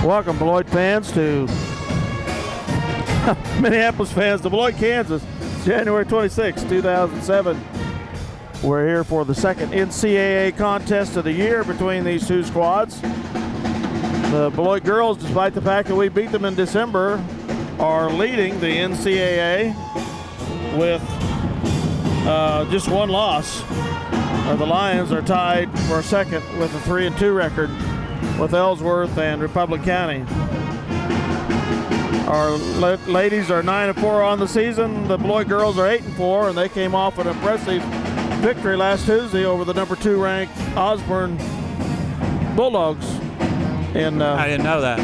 Welcome, Beloit fans, to Minneapolis fans to Beloit, Kansas, January 26, 2007. We're here for the second NCAA contest of the year between these two squads. The Beloit girls, despite the fact that we beat them in December, are leading the NCAA with just one loss. The Lions are tied for second with a 3-2 record with Ellsworth and Republic County. Our ladies are 9-4 on the season. The Beloit girls are 8-4, and they came off an impressive victory last Tuesday over the number 2 ranked Osborne Bulldogs. I didn't know that.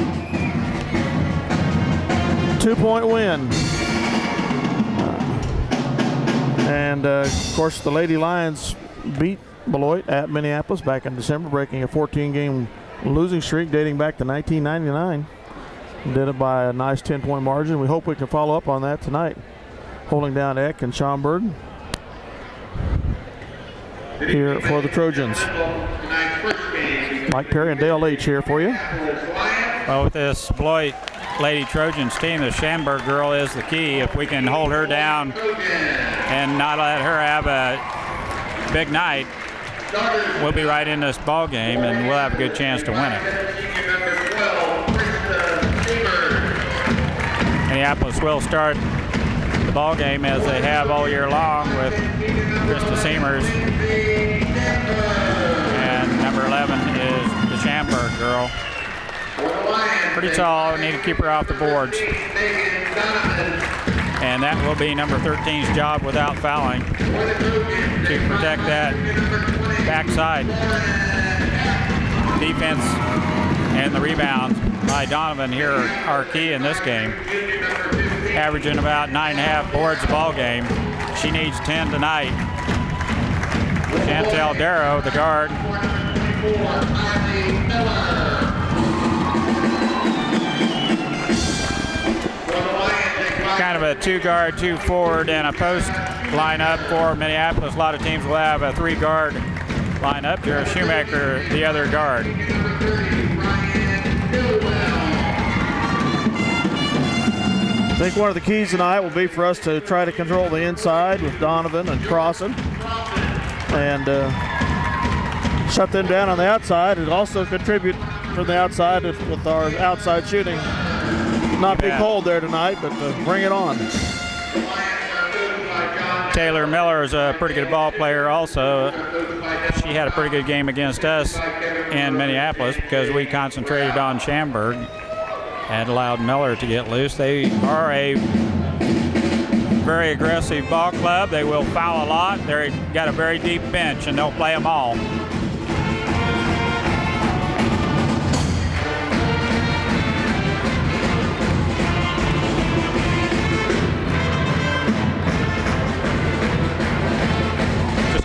2-point win. And of course, the Lady Lions beat Beloit at Minneapolis back in December, breaking a 14-game losing streak dating back to 1999. Did it by a nice 10-point margin. We hope we can follow up on that tonight. Holding down Eck and Schaumburg here for the Trojans. Mike Perry and Dale Leach here for you. Well, with this Beloit Lady Trojans team, the Schaumburg girl is the key. If we can hold her down and not let her have a big night, we'll be right in this ball game, and we'll have a good chance to win it. Minneapolis will start the ball game as they have all year long with Krista Seamers, and number 11 is the Schaumburg girl. Pretty tall, need to keep her off the boards. And that will be number 13's job without fouling to protect that backside. Defense and the rebounds by Donovan here are key in this game. Averaging about 9.5 boards a ball game. She needs 10 tonight. Chantel Darrow, the guard. Kind of a 2-guard, 2-forward, and a post lineup for Minneapolis. A lot of teams will have a 3-guard lineup. Jared Shoemaker, the other guard. I think one of the keys tonight will be for us to try to control the inside with Donovan and Crossan, and shut them down on the outside, and also contribute from the outside with our outside shooting. Not be cold there tonight, but bring it on. Taylor Miller is a pretty good ball player also. She had a pretty good game against us in Minneapolis because we concentrated on Schaumburg and allowed Miller to get loose. They are a very aggressive ball club. They will foul a lot. They've got a very deep bench, and they'll play them all.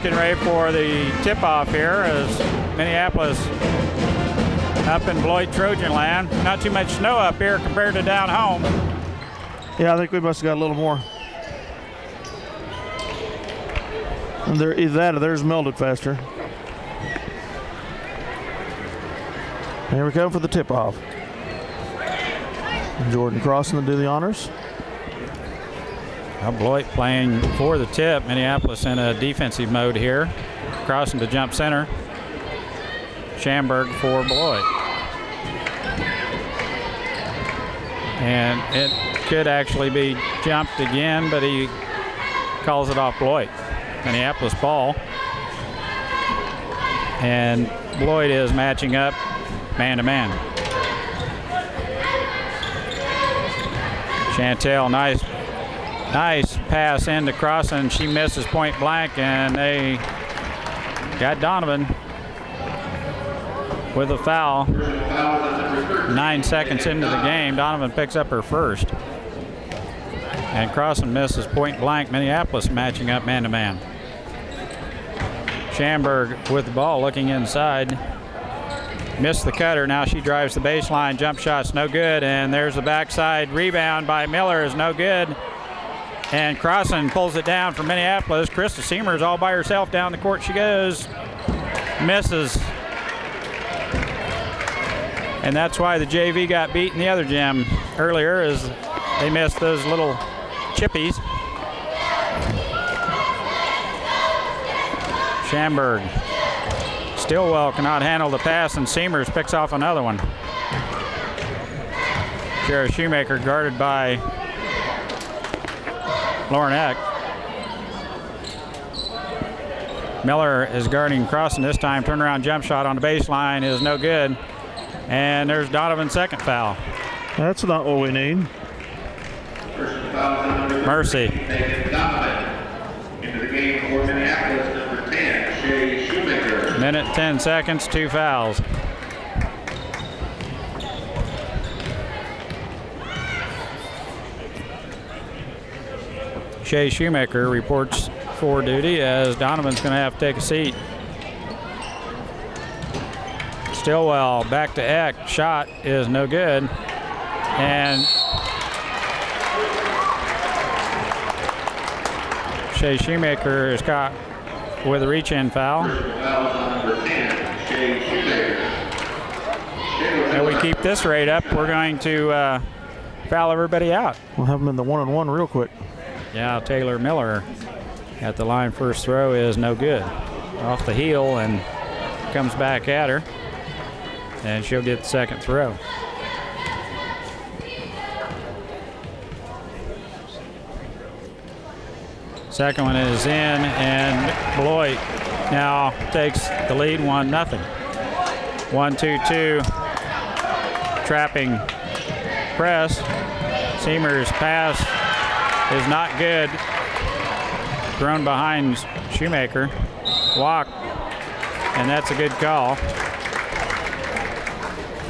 Getting ready for the tip-off here as Minneapolis up in Beloit Trojan land. Not too much snow up here compared to down home. Yeah, I think we must have got a little more. And either that or theirs melted faster. Here we come for the tip-off. Jordan Crossan to do the honors. Beloit playing for the tip. Minneapolis in a defensive mode here. Crossing to jump center. Schaumburg for Beloit. And it could actually be jumped again, but he calls it off Beloit. Minneapolis ball. And Beloit is matching up man-to-man. Chantel, nice pass into Crossan. She misses point blank, and they got Donovan with a foul. 9 seconds into the game, Donovan picks up her first. And Crossan misses point blank. Minneapolis matching up man-to-man. Schaumburg with the ball looking inside. Missed the cutter. Now she drives the baseline. Jump shot's no good, and there's the backside rebound by Miller is no good. And Crossan pulls it down for Minneapolis. Krista Seamers all by herself down the court she goes. Misses. And that's why the JV got beat in the other gym earlier, is they missed those little chippies. Schamberg. Stillwell cannot handle the pass, and Seamers picks off another one. Jared Shoemaker guarded by Lauren Eck. Miller is guarding Crossan this time. Turnaround jump shot on the baseline is no good. And there's Donovan's second foul. That's not what we need. Mercy. Into the game for Minneapolis, number 10, Shea Shoemaker. Minute 10 seconds, 2 fouls. Shea Shoemaker reports for duty as Donovan's going to have to take a seat. Stillwell back to Eck. Shot is no good. And Shea Shoemaker is caught with a reach-in foul. And we keep this rate up, we're going to foul everybody out. We'll have them in the 1-on-1 real quick. Yeah, Taylor Miller at the line. First throw is no good. Off the heel and comes back at her. And she'll get the second throw. Second one is in, and Beloit now takes the lead 1-0. 1-2-2. Trapping press. Seamer's pass is not good. Thrown behind Shoemaker. Walk, and that's a good call.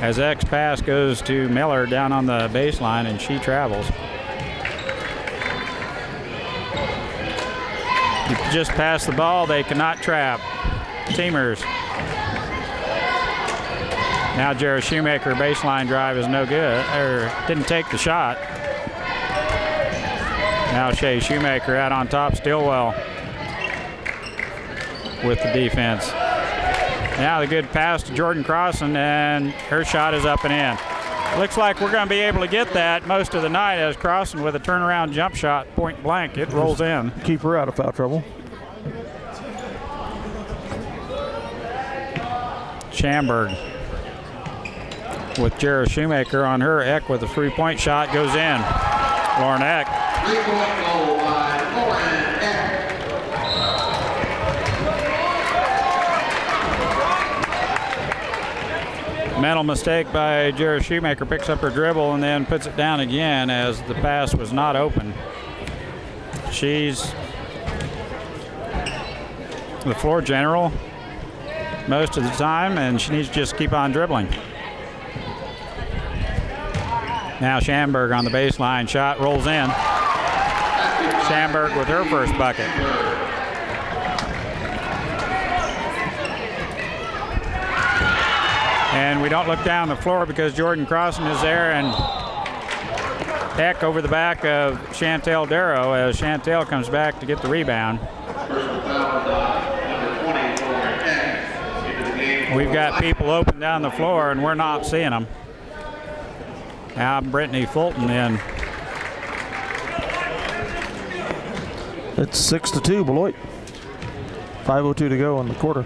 As Eck's pass goes to Miller down on the baseline, and she travels. You just pass the ball, they cannot trap. Teamers. Now Jared Shoemaker, baseline drive is no good, or didn't take the shot. Now Shea Shoemaker out on top, Stillwell with the defense. Now the good pass to Jordan Crossan, and her shot is up and in. Looks like we're going to be able to get that most of the night, as Crossan with a turnaround jump shot, point blank, it rolls in. Keep her out of foul trouble. Schamberg with Jared Shoemaker on her. Eck with a three-point shot goes in. Lauren Eck. 3-point goal by Lauren Eck. Mental mistake by Jared Shoemaker, picks up her dribble and then puts it down again as the pass was not open. She's the floor general most of the time, and she needs to just keep on dribbling. Now Schamberg on the baseline, shot rolls in. Schamberg with her first bucket. And we don't look down the floor because Jordan Crossan is there, and Eck over the back of Chantel Darrow as Chantel comes back to get the rebound. We've got people open down the floor and we're not seeing them. Now Brittany Fulton in. It's 6-2 Beloit. 5:02 to go in the quarter.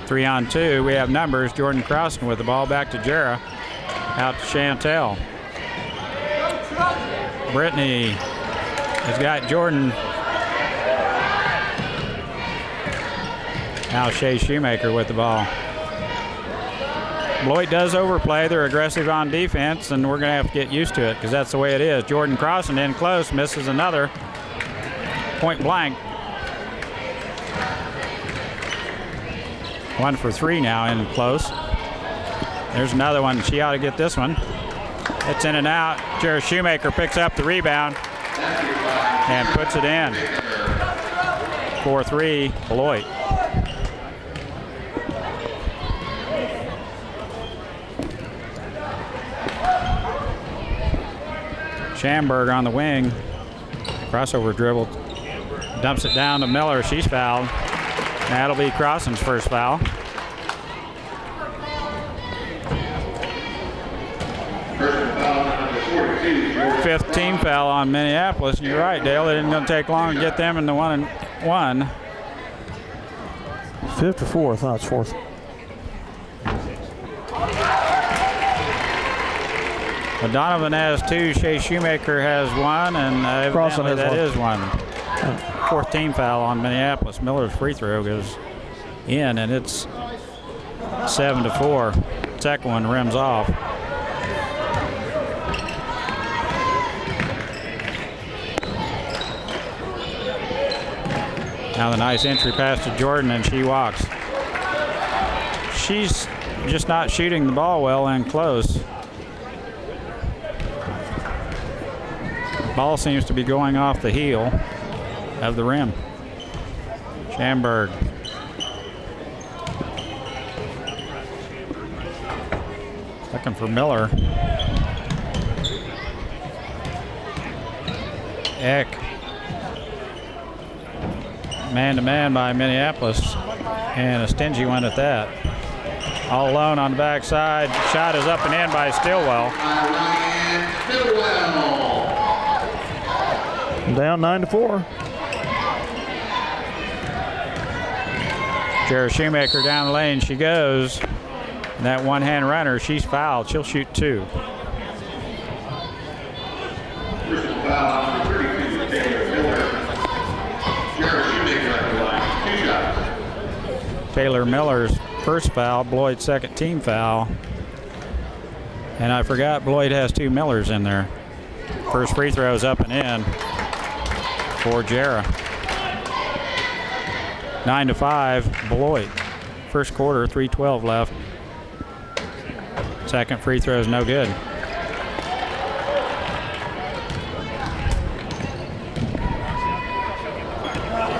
3-on-2. We have numbers. Jordan Crossan with the ball back to Jara. Out to Chantel. Brittany has got Jordan. Now Shea Shoemaker with the ball. Beloit does overplay. They're aggressive on defense, and we're going to have to get used to it because that's the way it is. Jordan Crossan in close, misses another. Point blank. 1 for 3 now in close. There's another one. She ought to get this one. It's in and out. Jared Shoemaker picks up the rebound and puts it in. 4-3 Beloit. Schamberg on the wing. Crossover dribble. Dumps it down to Miller. She's fouled. That'll be Crossan's first foul. Personal foul number 42, Georgia. Fifth team foul on Minneapolis. And you're right, Dale. It isn't going to take long to get them in the 1-and-1. Fifth or fourth? No, it's fourth. Well, Donovan has 2, Shea Shoemaker has 1, and Crossan evidently has that one. is 1. Fourth team foul on Minneapolis. Miller's free throw goes in, and it's 7-4. Second one rims off. Now the nice entry pass to Jordan, and she walks. She's just not shooting the ball well and close. Ball seems to be going off the heel of the rim. Schamberg. Looking for Miller. Eck. Man-to-man by Minneapolis, and a stingy one at that. All alone on the backside. Shot is up and in by Stillwell. Down 9-4. Jared Shoemaker down the lane. She goes. And that one-hand runner, she's fouled. She'll shoot 2. Personal foul number 32, Taylor Miller. Jared Shoemaker at the line. 2 shots. Taylor Miller's first foul, Beloit second team foul. And I forgot Beloit has 2 Millers in there. First free throw is up and in for Jara. 9-5, Beloit. First quarter, 3:12 left. Second free throw is no good.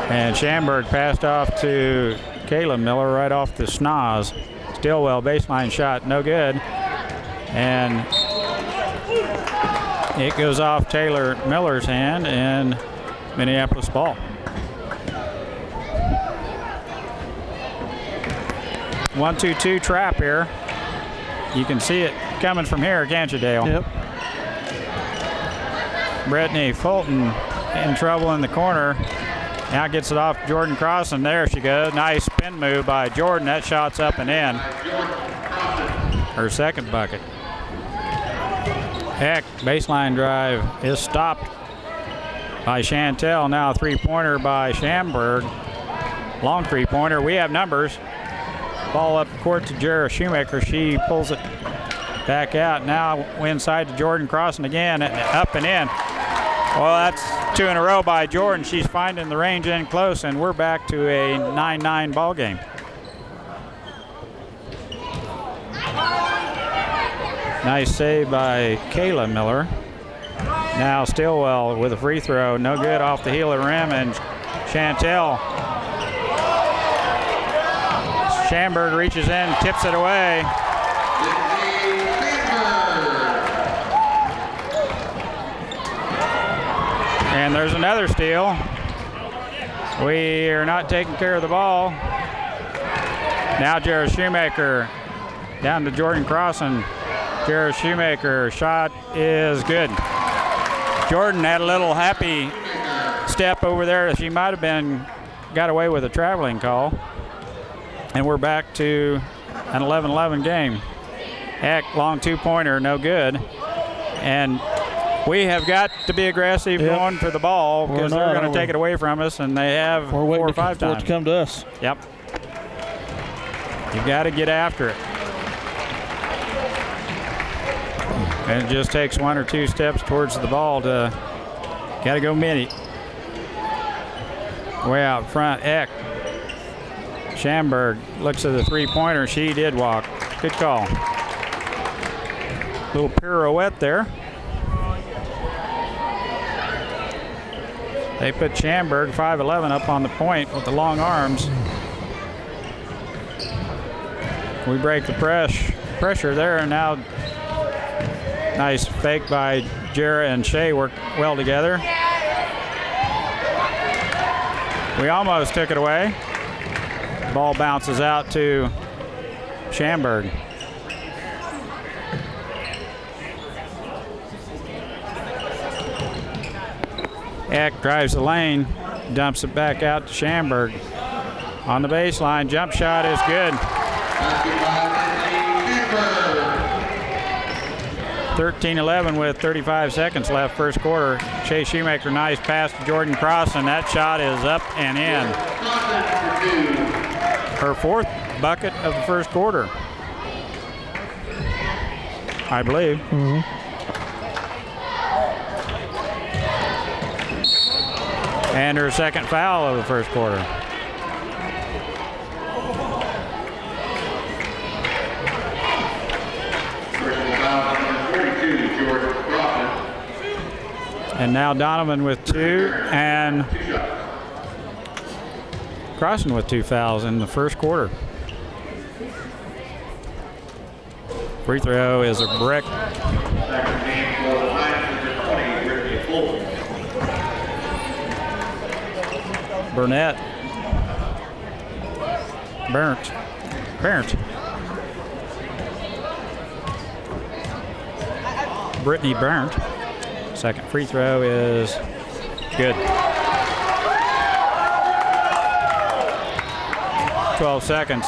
And Schamberg passed off to Kayla Miller right off the schnoz. Stillwell baseline shot, no good. And it goes off Taylor Miller's hand and Minneapolis ball. 1-2-2 trap here. You can see it coming from here, can't you, Dale? Yep. Brittany Fulton in trouble in the corner. Now gets it off Jordan Crossan. There she goes. Nice spin move by Jordan. That shot's up and in. Her second bucket. Heck, baseline drive is stopped by Chantel. Now a three-pointer by Schamberg. Long three-pointer. We have numbers. Ball up court to Jara Shoemaker. She pulls it back out. Now inside to Jordan Crossan again. Up and in. Well, that's 2 in a row by Jordan. She's finding the range in close, and we're back to a 9-9 ball game. Nice save by Kayla Miller. Now Stillwell with a free throw. No good off the heel of the rim, and Chantel. Schamberg reaches in, tips it away. And there's another steal. We are not taking care of the ball. Now Jared Shoemaker down to Jordan Crossan. Jared Shoemaker shot is good. Jordan had a little happy step over there. She might have been got away with a traveling call. And we're back to an 11-11 game. Heck, long two-pointer, no good. And we have got to be aggressive going for the ball because they're going to take it away from us, and they have 4 or 5 times. For it to come to us. Yep. You got to get after it. And it just takes 1 or 2 steps towards the ball to got to go Minnie. Way out front, Eck. Schamberg looks at the three-pointer. She did walk. Good call. Little pirouette there. They put Schamberg, 5'11", up on the point with the long arms. We break the pressure there, and now nice fake by Jara and Shea work well together. We almost took it away. Ball bounces out to Schamberg. Eck drives the lane, dumps it back out to Schamberg. On the baseline, jump shot is good. 13-11 with 35 seconds left, first quarter. Shea Shoemaker, nice pass to Jordan Cross, and that shot is up and in. Her fourth bucket of the first quarter, I believe. And her second foul of the first quarter. And now Donovan with 2 and Crossan with 2 fouls in the first quarter. Free throw is a brick. Burnett. Burnt. Brittany Burnt. Second free throw is good. 12 seconds.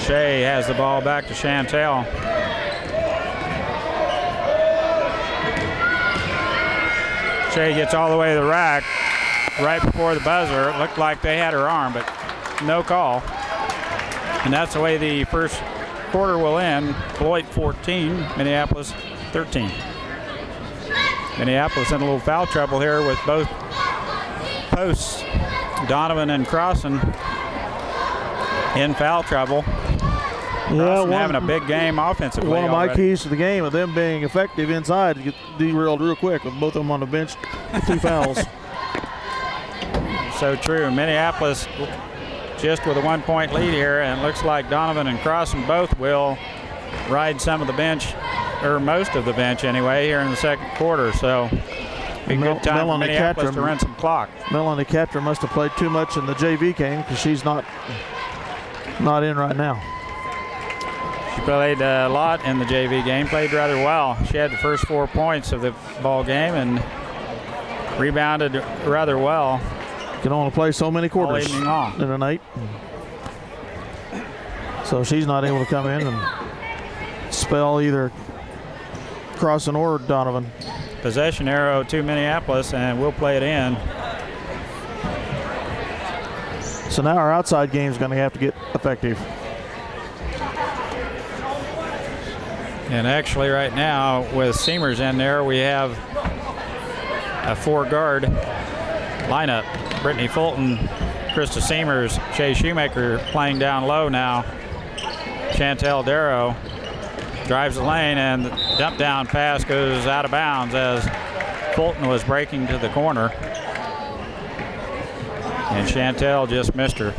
Shea has the ball back to Chantel. Shea gets all the way to the rack right before the buzzer. It looked like they had her arm, but no call. And that's the way the first quarter will end. Beloit 14, Minneapolis 13. Minneapolis in a little foul trouble here with both posts. Donovan and Crossan in foul trouble. Crossan having a big game offensively. One of my already. keys to the game of them being effective inside to get derailed real quick with both of them on the bench with 2 fouls. So true. Minneapolis just with a 1-point lead here, and it looks like Donovan and Crossan both will ride some of the bench, or most of the bench anyway, here in the second quarter. So be a good time for Minneapolis to run some clock. Melanie Catra must have played too much in the JV game because she's not in right now. She played a lot in the JV game, played rather well. She had the first 4 points of the ball game and rebounded rather well. Can only play so many quarters All evening long. in a night. So she's not able to come in and spell either Crossan or Donovan. Possession arrow to Minneapolis, and we'll play it in. So now our outside game is going to have to get effective. And actually right now with Seamers in there, we have a 4-guard lineup. Brittany Fulton, Krista Seamers, Shea Shoemaker playing down low now. Chantel Darrow drives the lane, and the dump down pass goes out of bounds as Fulton was breaking to the corner. And Chantel just missed her.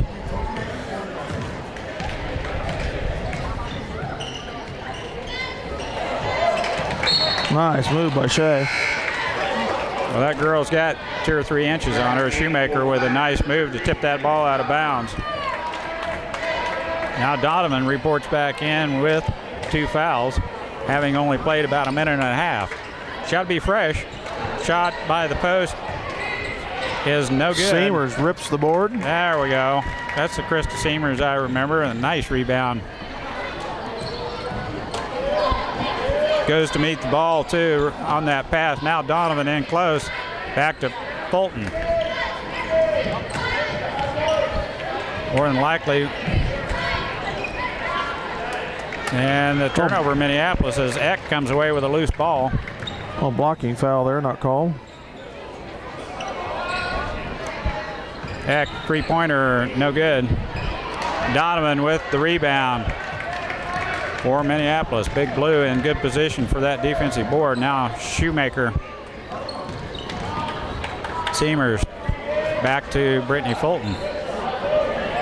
Nice move by Shea. Well, that girl's got 2 or 3 inches on her. Shoemaker with a nice move to tip that ball out of bounds. Now Donovan reports back in with 2 fouls, having only played about a minute and a half. Shot to be fresh. Shot by the post is no good. Seamers rips the board. There we go. That's the Krista Seamers I remember, and a nice rebound. Goes to meet the ball too on that pass. Now Donovan in close. Back to Fulton. More than likely. And the turnover Minneapolis as Eck comes away with a loose ball. Oh, blocking foul there, not called. Eck, 3-pointer, no good. Donovan with the rebound for Minneapolis. Big Blue in good position for that defensive board. Now Shoemaker. Seamers back to Brittany Fulton.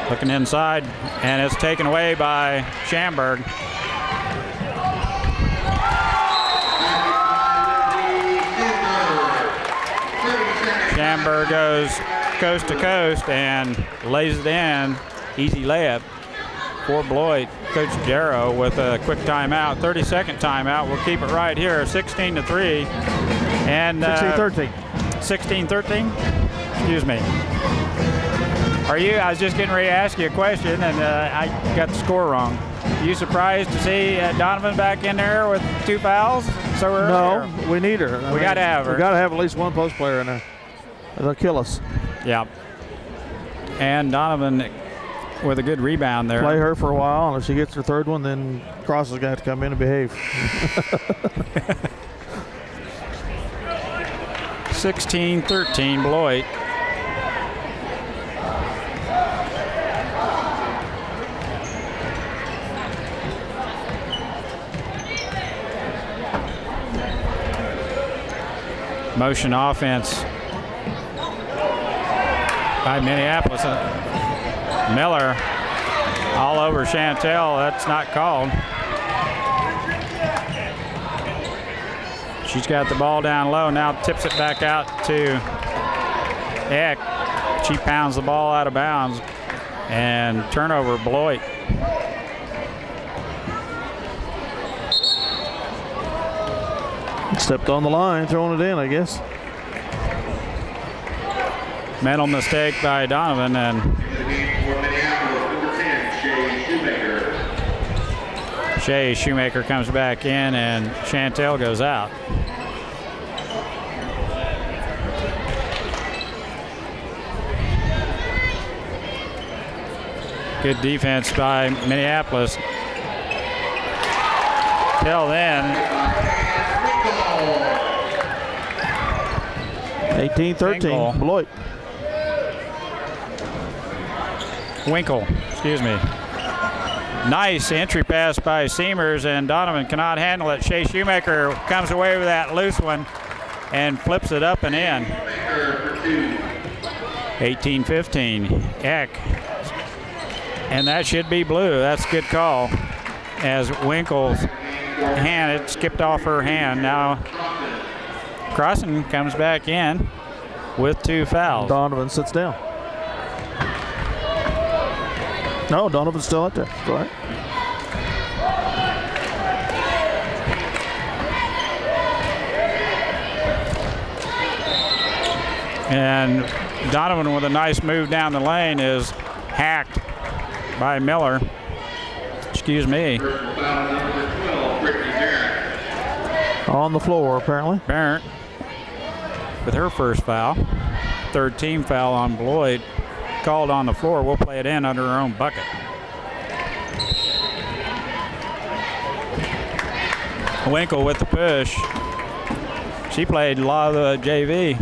Looking inside, and it's taken away by Schamberg. Schamberg goes coast to coast and lays it in. Easy layup for Beloit. Coach Darrow with a quick timeout, 30-second timeout. We'll keep it right here, 16-3. And 16-13. 16-13? Excuse me. I was just getting ready to ask you a question, and I got the score wrong. You surprised to see Donovan back in there with 2 fouls? So we're No, we need her. We got to have her. We got to have at least one post player in there. They'll kill us. Yeah. And Donovan with a good rebound there. Play her for a while, and if she gets her 3rd one, then Cross is going to have to come in and behave. 16-13 Beloit. Motion offense by Minneapolis. Miller all over Chantel. That's not called. She's got the ball down low. Now tips it back out to Eck. She pounds the ball out of bounds. And turnover Beloit. Stepped on the line, throwing it in, I guess. Mental mistake by Donovan, and Shea Shoemaker comes back in, and Chantel goes out. Good defense by Minneapolis. Till then, 18-13, Beloit. Winkle, excuse me. Nice entry pass by Seamers, and Donovan cannot handle it. Shea Shoemaker comes away with that loose one and flips it up and in. 18-15, Eck. And that should be blue. That's a good call. As Winkle's hand, it skipped off her hand. Now Crossan comes back in with 2 fouls. Donovan sits down. No, Donovan's still out there. Go ahead. And Donovan with a nice move down the lane is hacked by Miller. Excuse me. On the floor, apparently. Barrett with her first foul. 3rd team foul on Beloit. Called on the floor. We'll play it in under her own bucket. Winkle with the push. She played a lot of the JV.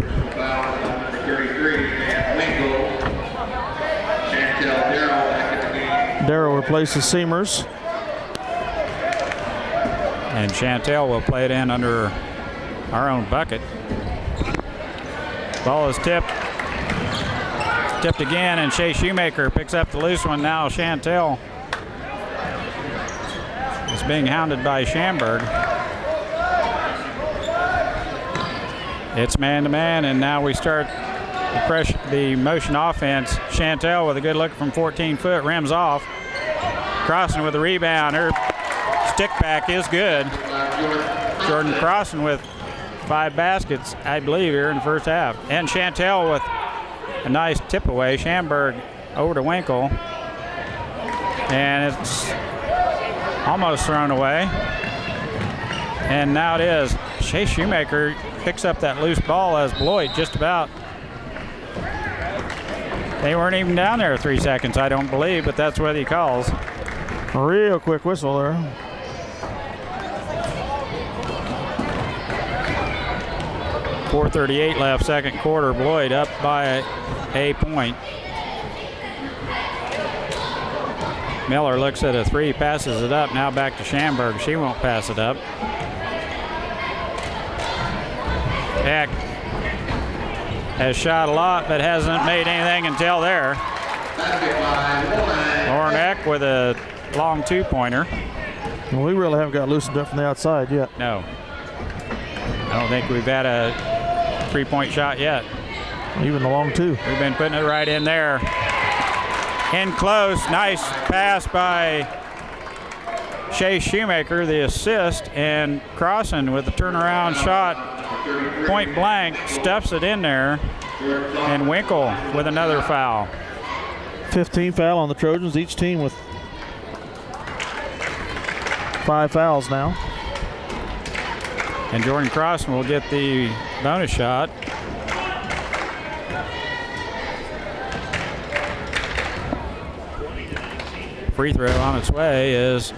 Darrow replaces Seamers. And Chantel will play it in under our own bucket. Ball is tipped. Tipped again, and Shea Shoemaker picks up the loose one. Now Chantel is being hounded by Schamberg. It's man-to-man, and now we start the motion offense. Chantel with a good look from 14 foot, rims off. Crossan with the rebound. Her stick back is good. Jordan Crossan with 5 baskets, I believe, here in the first half. And Chantel with a nice tip away. Schamberg over to Winkle. And it's almost thrown away. And now it is. Shea Shoemaker picks up that loose ball as Beloit just about. They weren't even down there 3 seconds, I don't believe, but that's what he calls. A real quick whistle there. .438 left, second quarter. Beloit up by a point. Miller looks at a 3, passes it up. Now back to Schamberg. She won't pass it up. Eck has shot a lot, but hasn't made anything until there. Lauren Eck with a long 2-pointer. Well, we really haven't got loosened up from the outside yet. No. I don't think we've had a 3-point shot yet. Even the long 2. We've been putting it right in there. In close, nice pass by Shea Shoemaker, the assist, and Crossan with the turnaround shot, point blank, stuffs it in there, and Winkle with another foul. 15 foul on the Trojans, each team with 5 fouls now. And Jordan Crossan will get the bonus shot. Free throw on its way is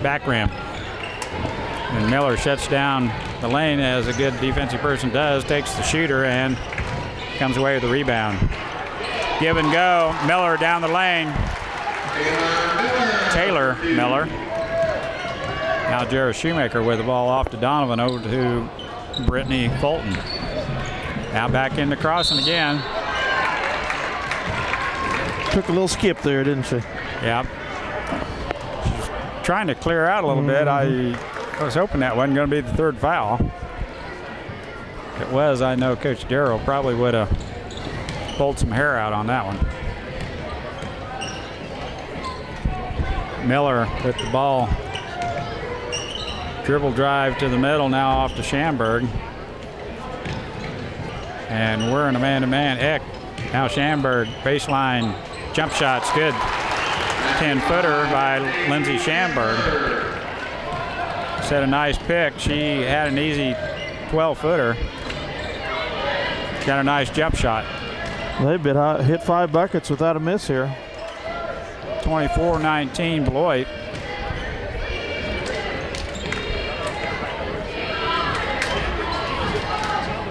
back rim. And Miller shuts down the lane as a good defensive person does, takes the shooter and comes away with the rebound. Give and go, Miller down the lane. Taylor Miller. Now Jared Shoemaker with the ball off to Donovan, over to Brittany Fulton. Now back into Crossan again. Took a little skip there, didn't she? Yep. She's trying to clear out a little bit. I was hoping that wasn't going to be the third foul. If it was, I know Coach Darrell probably would have pulled some hair out on that one. Miller with the ball. Dribble drive to the middle, now off to Schamberg. And we're in a man-to-man. Eck. Now Schamberg, baseline jump shot's good. 10-footer by Lindsay Schamberg. Set a nice pick. She had an easy 12-footer. Got a nice jump shot. They've been hit 5 buckets without a miss here. 24-19 Beloit.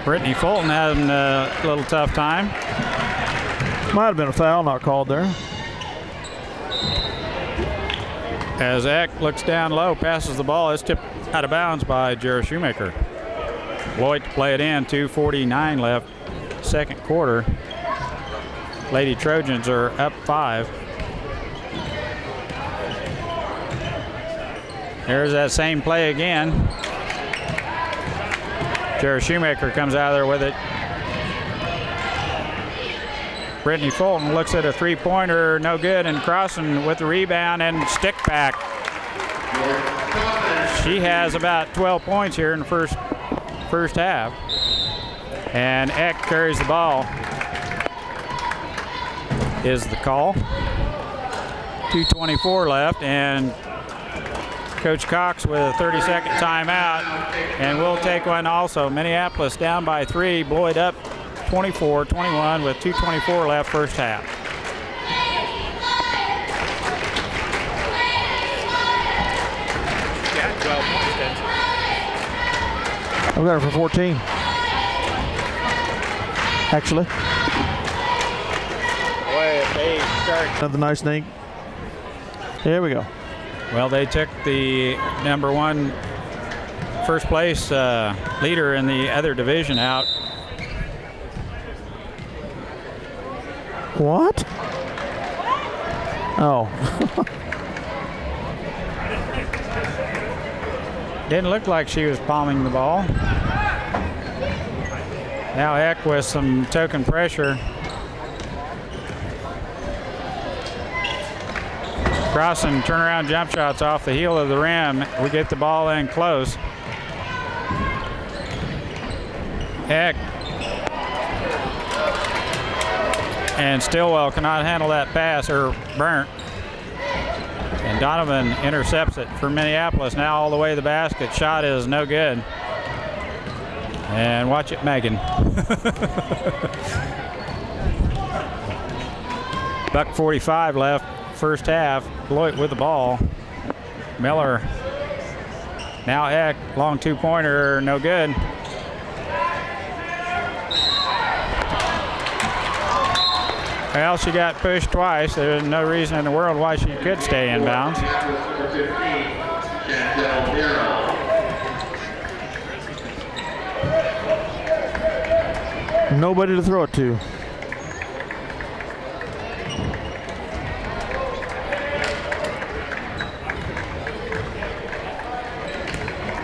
Brittany Fulton having a little tough time. Might have been a foul not called there. As Eck looks down low, passes the ball, it's tipped out of bounds by Jared Shoemaker. Beloit to play it in, 2:49 left, second quarter. Lady Trojans are up 5. There's that same play again. Jared Shoemaker comes out of there with it. Brittany Fulton looks at a three-pointer, no good, and Crossan with the rebound and stick back. She has about 12 points here in the first half. And Eck carries the ball. Is the call. 2:24 left, and Coach Cox with a 30-second timeout, and we'll take one also. Minneapolis down by 3, Beloit up 24-21 with 2:24 left first half. Yeah, 12 points, I've got her for 14. Actually. Boy, if they start. Another nice thing. Here we go. Well, they took the number 1 first place leader in the other division out. What? Oh. Didn't look like she was palming the ball. Now Eck with some token pressure. Crossan turnaround jump shots off the heel of the rim. We get the ball in close. Eck. And Stillwell cannot handle that pass, or Burnt. And Donovan intercepts it for Minneapolis. Now all the way to the basket. Shot is no good. And watch it, Megan. Buck 45 left. First half, Beloit with the ball. Miller. Now Eck, long 2-pointer, no good. Well, she got pushed twice. There's no reason in the world why she could stay in bounds. Nobody to throw it to.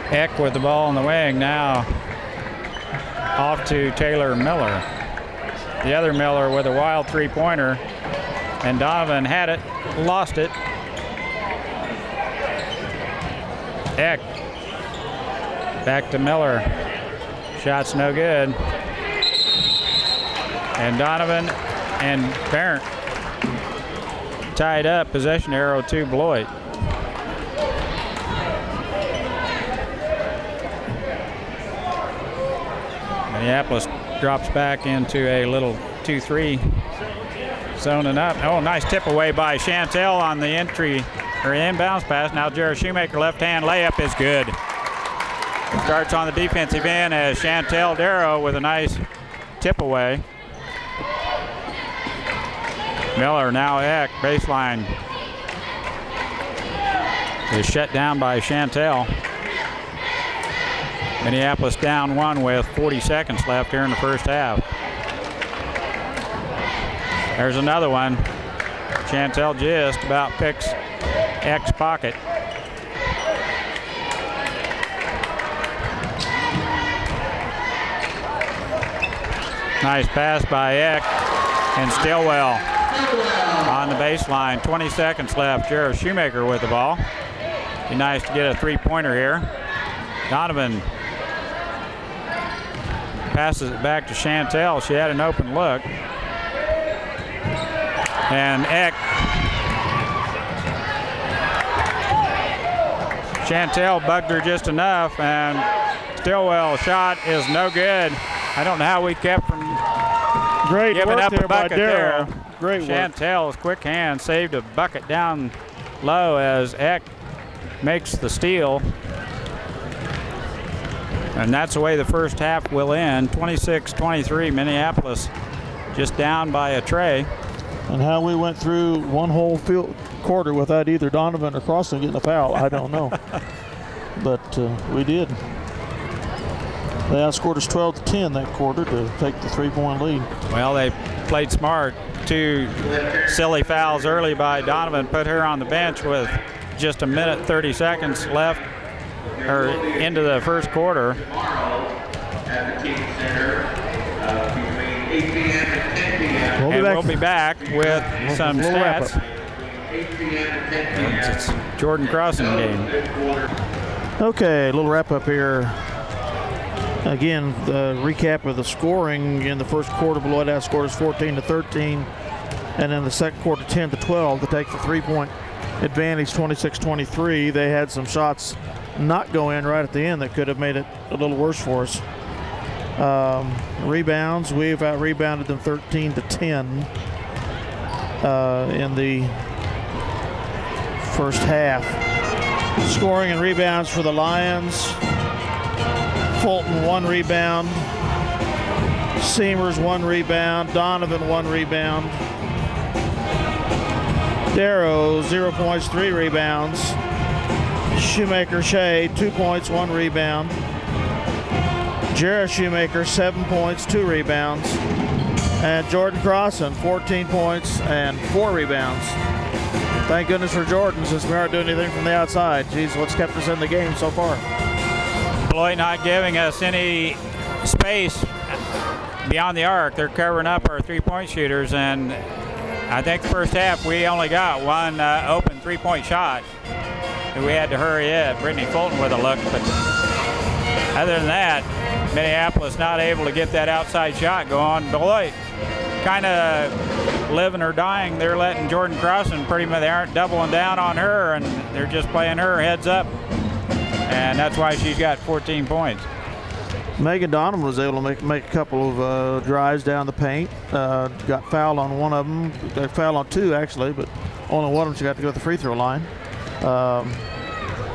Eck with the ball on the wing now. Off to Taylor Miller. The other Miller with a wild 3-pointer. And Donovan had it, lost it. Eck. Back to Miller. Shot's no good. And Donovan and Parent tied up, possession arrow to Beloit. Minneapolis drops back into a little 2-3 zoning up. Oh, nice tip away by Chantel on the entry or inbounds pass. Now Jared Shoemaker, left hand layup is good. Starts on the defensive end as Chantel Darrow with a nice tip away. Miller now Eck, baseline. Is shut down by Chantel. Minneapolis down 1 with 40 seconds left here in the first half. There's another one. Chantel just about picks Eck's pocket. Nice pass by Eck and Stillwell on the baseline. 20 seconds left. Jared Shoemaker with the ball. Be nice to get a three-pointer here. Donovan passes it back to Chantel. She had an open look. And Eck. Chantel bugged her just enough, and Stillwell shot is no good. I don't know how we kept from giving up a bucket there. Great work. Chantel's quick hand saved a bucket down low as Eck makes the steal. And that's the way the first half will end. 26-23, Minneapolis just down by a tray. And how we went through one whole quarter without either Donovan or Crossan getting a foul, I don't know. But we did. They outscored us 12-10 that quarter to take the three-point lead. Well, they played smart. 2 silly fouls early by Donovan put her on the bench with just 1 minute 30 seconds left or into the first quarter. We'll be back with some stats. It's Jordan Crossan game. Okay, a little wrap up here. Again, the recap of the scoring in the first quarter. Beloit outscored us 14-13, and in the second quarter 10-12 to take the three-point advantage, 26-23. They had some shots not go in right at the end that could have made it a little worse for us. Rebounds, we've out-rebounded them 13-10 in the first half. Scoring and rebounds for the Lions. Fulton 1 rebound. Seamers 1 rebound. Donovan 1 rebound. Darrow 0 points, 3 rebounds. Shoemaker Shea 2 points, 1 rebound. Jared Shoemaker 7 points, 2 rebounds. And Jordan Crossan 14 points and 4 rebounds. Thank goodness for Jordan, since we aren't doing anything from the outside. Geez, what's kept us in the game so far? Beloit not giving us any space beyond the arc. They're covering up our three-point shooters, and I think the first half we only got one open three-point shot. We had to hurry it. Brittany Fulton with a look, but other than that, Minneapolis not able to get that outside shot going. Beloit kind of living or dying. They're letting Jordan Crossan pretty much, they aren't doubling down on her, and they're just playing her heads up. And that's why she's got 14 points. Megan Donovan was able to make a couple of drives down the paint. Got fouled on one of them. They fouled on 2 actually, but only one of them she got to go to the free throw line.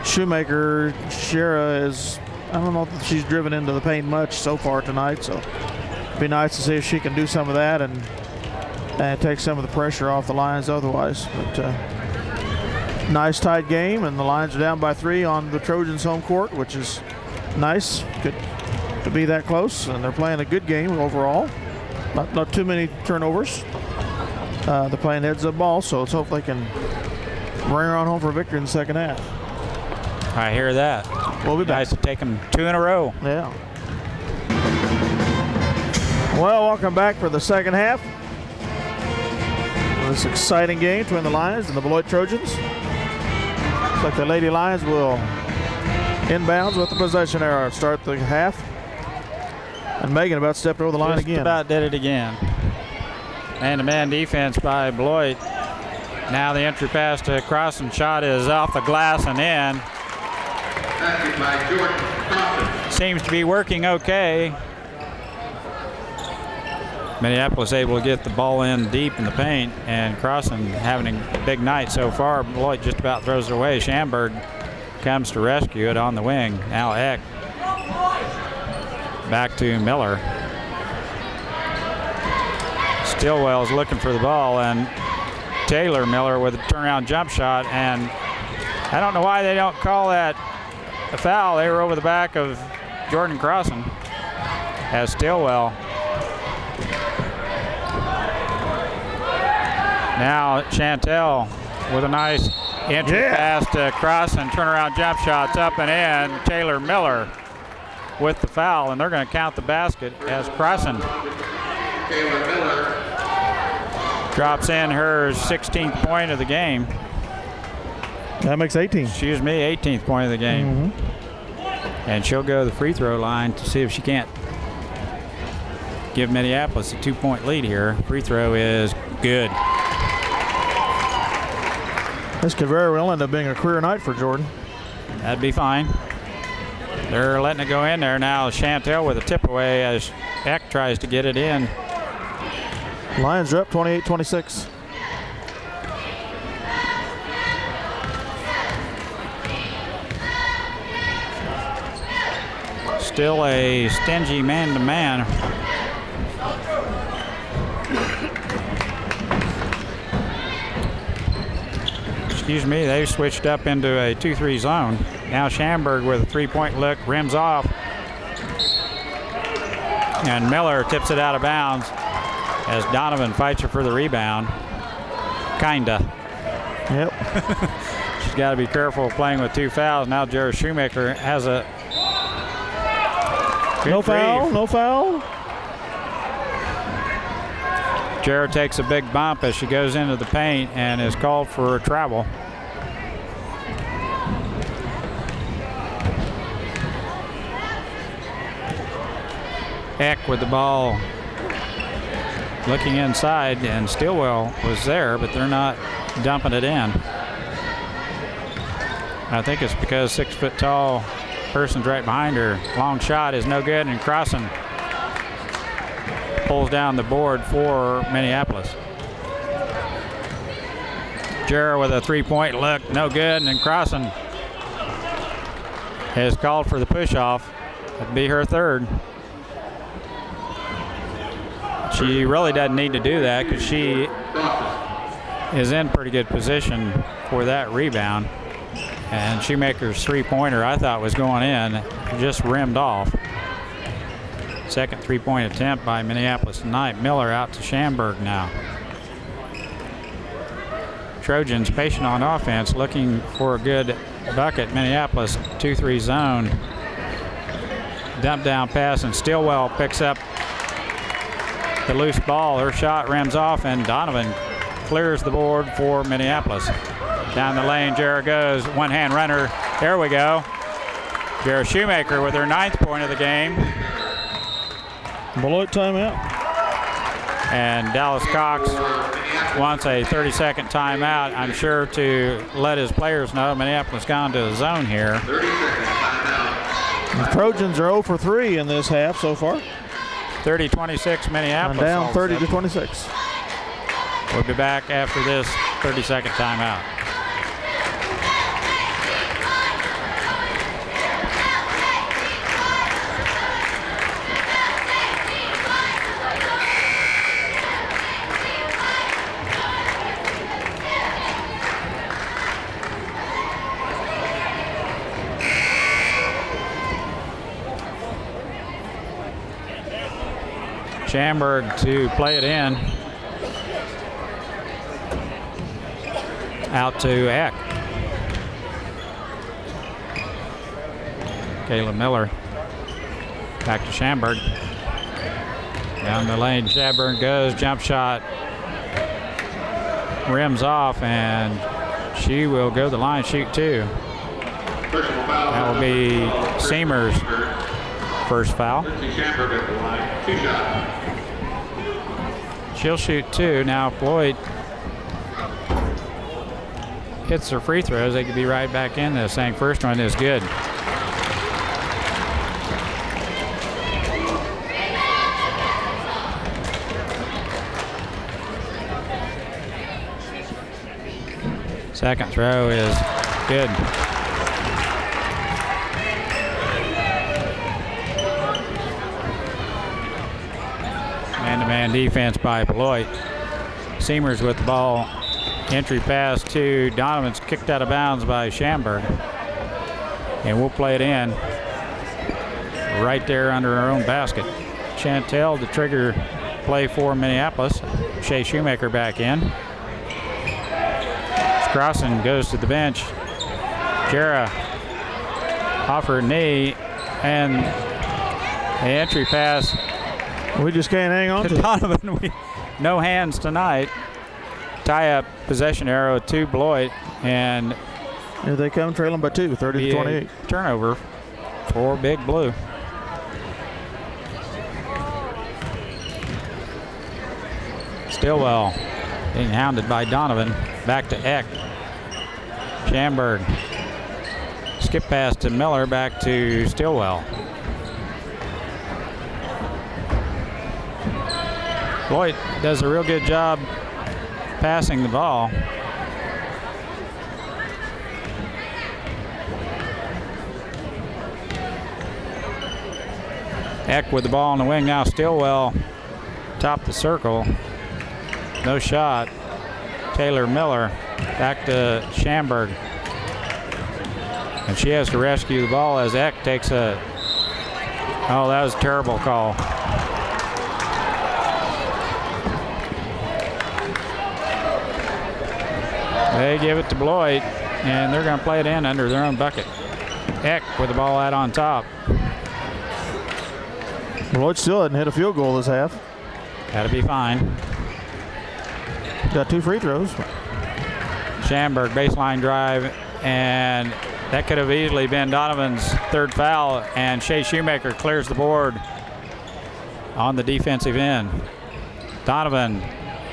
Shoemaker, Shara is, I don't know if she's driven into the paint much so far tonight, so it'd be nice to see if she can do some of that and take some of the pressure off the Lions otherwise. But nice tight game, and the Lions are down by 3 on the Trojans' home court, which is nice. Good to be that close, and they're playing a good game overall. Not too many turnovers. They're playing heads-up ball, so let's hope they can bring her on home for a victory in the second half. I hear that. We'll be back. Nice to take them 2 in a row. Yeah. Well, welcome back for the second half. this exciting game between the Lions and the Beloit Trojans. Looks like the Lady Lions will inbounds with the possession error. Start the half. And Megan about stepped over the line Just again. about did it again. Man-to-man defense by Beloit. Now the entry pass to Crossen. Shot is off the glass and in. Basket by Jordan Crossen. Seems to be working okay. Minneapolis able to get the ball in deep in the paint, and Crossen having a big night so far. Beloit just about throws it away. Schamberg comes to rescue it on the wing. Now Eck. Back to Miller. Stillwell's looking for the ball, and Taylor Miller with a turnaround jump shot, and I don't know why they don't call that a foul. They were over the back of Jordan Crossen as Stillwell. Now Chantel with a nice entry pass to Crossen, turnaround jump shots up and in. Taylor Miller with the foul, and they're going to count the basket as Crossen Taylor Miller drops in her 16th point of the game. That makes 18. Excuse me, 18th point of the game. And she'll go to the free throw line to see if she can't give Minneapolis a 2-point lead here. Free throw is good. This could very well end up being a career night for Jordan. That'd be fine. They're letting it go in there now. Chantel with a tip away as Eck tries to get it in. Lions are up 28-26. Still a stingy man-to-man. Excuse me, they've switched up into a 2-3 zone. Now Schamberg with a three-point look, rims off. And Miller tips it out of bounds as Donovan fights her for the rebound. Kinda. Yep. She's got to be careful playing with two fouls. Now Jared Shoemaker has a No foul, no foul. Jared takes a big bump as she goes into the paint and is called for a travel. Eck with the ball looking inside, and Stillwell was there, but they're not dumping it in. I think it's because 6-foot-tall person's right behind her. Long shot is no good, and Crossen pulls down the board for Minneapolis. Jarrah with a three-point look, no good, and then Crossen has called for the push-off. That'd be her third. She really doesn't need to do that because she is in pretty good position for that rebound. And Shoemaker's three-pointer, I thought, was going in, just rimmed off. Second three-point attempt by Minneapolis tonight. Miller out to Schamberg now. Trojans patient on offense, looking for a good bucket. Minneapolis 2-3 zone. Dump down pass, and Stillwell picks up the loose ball. Her shot rims off, and Donovan clears the board for Minneapolis. Down the lane, Jarrah goes. One-hand runner. There we go. Jarrah Shoemaker with her 9th point of the game. Beloit timeout. And Dallas Cox wants a 30-second timeout, I'm sure, to let his players know Minneapolis gone to a zone here. 30-second timeout. The Trojans are 0 for 3 in this half so far. 30-26 Minneapolis. And down 30-26. We'll be back after this 30-second timeout. Schamberg to play it in. Out to Eck. Kayla Miller. Back to Schamberg. Down the lane, Schamberg goes. Jump shot. rims off, and she will go to the line, shoot 2. Personal foul. That will be Seamer's first foul. Lindsay Schamberg at the line. 2 shots. She'll shoot 2. Now if Beloit hits their free throws, they could be right back in this thing. First one is good. Second throw is good. Man-to-man defense by Beloit. Seamers with the ball. Entry pass to Donovan's kicked out of bounds by Schamberg. And we'll play it in right there under our own basket. Chantel, the trigger play for Minneapolis. Shea Shoemaker back in. Crossing goes to the bench. Jara off her knee, and the entry pass. We just can't hang on to Donovan. No hands tonight. Tie up possession arrow to Beloit, and here they come trailing by 2, 30-28. Turnover for Big Blue. Stillwell being hounded by Donovan. Back to Eck. Schamberg. Skip pass to Miller, back to Stillwell. Beloit does a real good job passing the ball. Eck with the ball on the wing now. Stillwell top the circle. No shot. Taylor Miller back to Schamberg. And she has to rescue the ball as Eck takes a... Oh, that was a terrible call. They give it to Beloit, and they're going to play it in under their own bucket. Eck with the ball out on top. Beloit still hadn't hit a field goal this half. That'll be fine. Got 2 free throws. Schamberg baseline drive, and that could have easily been Donovan's third foul, and Shea Shoemaker clears the board on the defensive end. Donovan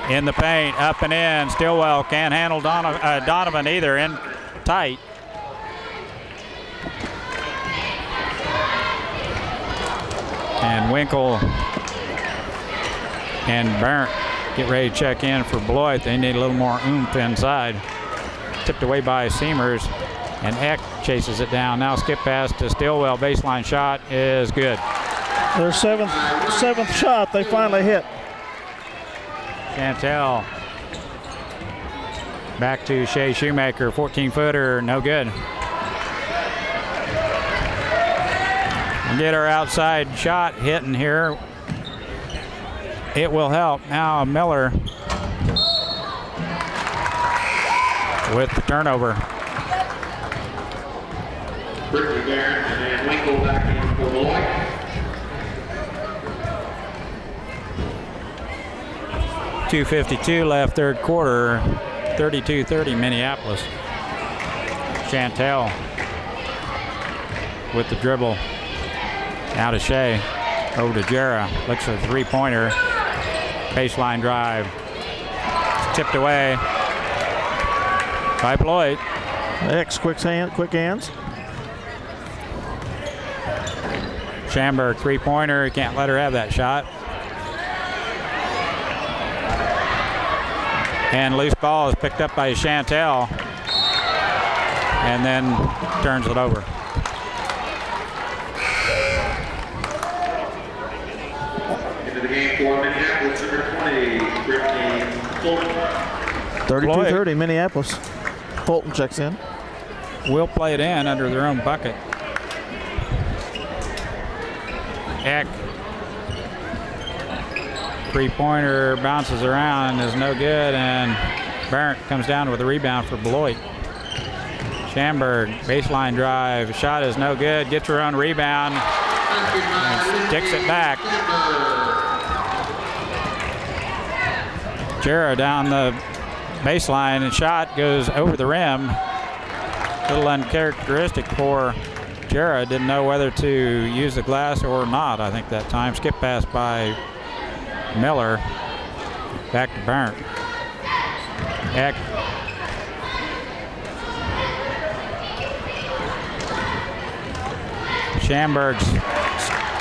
in the paint, up and in. Stillwell can't handle Donovan either, in tight. And Winkle and Barrett get ready to check in for Beloit. They need a little more oomph inside. Tipped away by Seamers, and Eck chases it down. Now skip pass to Stillwell. Baseline shot is good. Their seventh shot they finally hit. Chantel back to Shea Shoemaker. 14-footer, no good. And get our outside shot hitting here. It will help. Now Miller with the turnover. Brittany Barron and then Winkle back in for Beloit. 2:52 left third quarter. 32-30 Minneapolis. Chantel with the dribble. Now to Shea. Over to Jara. Looks for a three-pointer. Baseline drive. It's tipped away by Beloit. X quick hands. Schamberg three-pointer. He can't let her have that shot. And loose ball is picked up by Chantel, and then turns it over. Into the game for Minneapolis, number 20, Brittany Fulton. 32-30 Minneapolis. Fulton checks in. Will play it in under their own bucket. Eck. Three-pointer bounces around, is no good, and Barrett comes down with a rebound for Beloit. Schamberg, baseline drive, shot is no good, gets her own rebound, and sticks it back. Jara down the baseline and shot goes over the rim. A little uncharacteristic for Jara. Didn't know whether to use the glass or not, I think, that time. Skip pass by Miller. Back to Burnt. Eck. Schamberg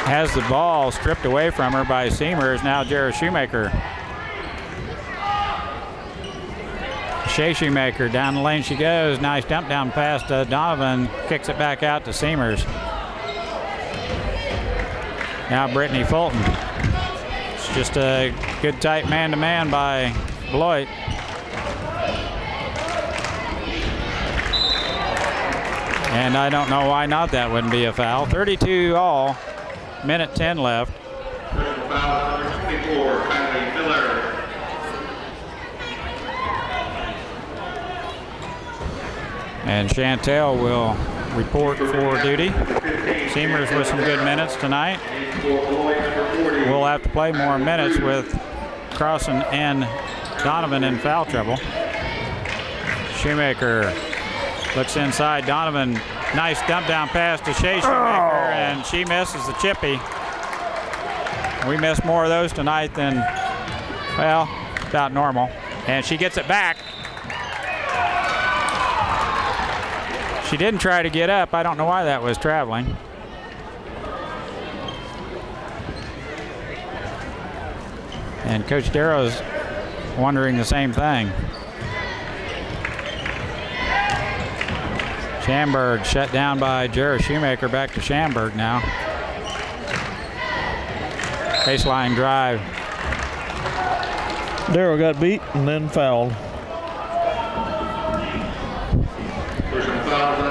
has the ball stripped away from her by Seamers. Now Jara Shoemaker. Shea Shoemaker, down the lane she goes. Nice dump down pass to Donovan. Kicks it back out to Seamers. Now Brittany Fulton. It's just a good tight man-to-man by Beloit. And I don't know why not. That wouldn't be a foul. 32 all. Minute 10 left. Personal foul number 24, Kylie Miller. And Chantel will report for duty. Seamers with some good minutes tonight. We'll have to play more minutes with Crossan and Donovan in foul trouble. Shoemaker looks inside. Donovan, nice dump down pass to Shea Shoemaker, and she misses the chippy. We missed more of those tonight than, well, about normal. And she gets it back. She didn't try to get up. I don't know why that was traveling. And Coach Darrow's wondering the same thing. Schamberg shut down by Jara Shoemaker. Back to Schamberg now. Baseline drive. Darrow got beat and then fouled.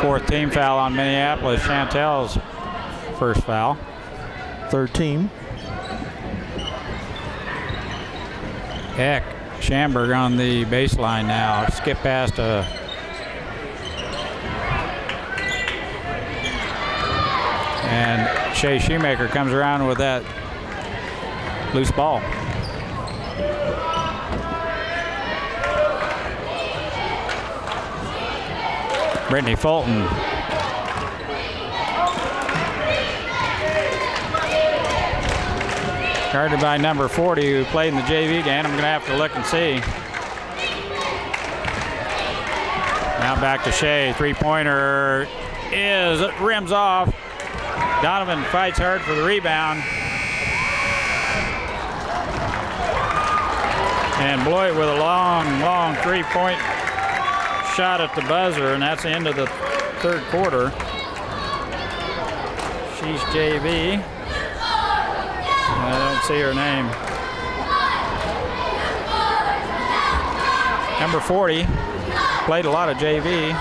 Fourth team foul on Minneapolis. Chantel's first foul. Third team. Eck, Schamberg on the baseline now. Skip past to and Shea Shoemaker comes around with that loose ball. Brittany Fulton. Guarded by number 40, who played in the JV game. I'm going to have to look and see. Now back to Shea. Three-pointer rims off. Donovan fights hard for the rebound. And Beloit with a long three-point shot at the buzzer, and that's the end of the third quarter. She's JV. I don't see her name. Number 40, played a lot of JV.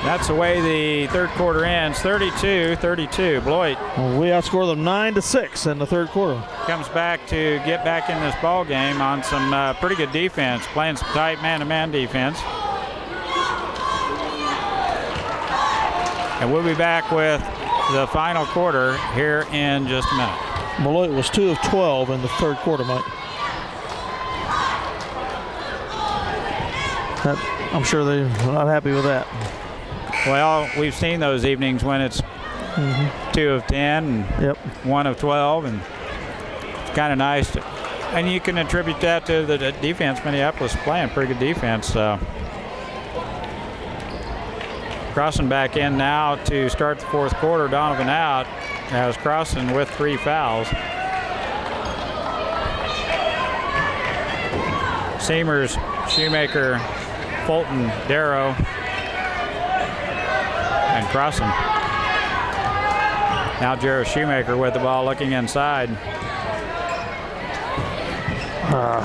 That's the way the third quarter ends, 32-32. Beloit. Well, we outscored them 9-6 in the third quarter. Comes back to get back in this ball game on some pretty good defense, playing some tight man-to-man defense. And we'll be back with the final quarter here in just a minute. Beloit was 2 of 12 in the third quarter, Mike. I'm sure they're not happy with that. Well, we've seen those evenings when it's 2 of 10 and 1 of 12, and it's kind of nice. And you can attribute that to the defense. Minneapolis playing pretty good defense. Crossan back in now to start the fourth quarter. Donovan out. As Crossan with 3 fouls. Seamers, Shoemaker, Fulton, Darrow, and Crossan. Now Jara Shoemaker with the ball looking inside.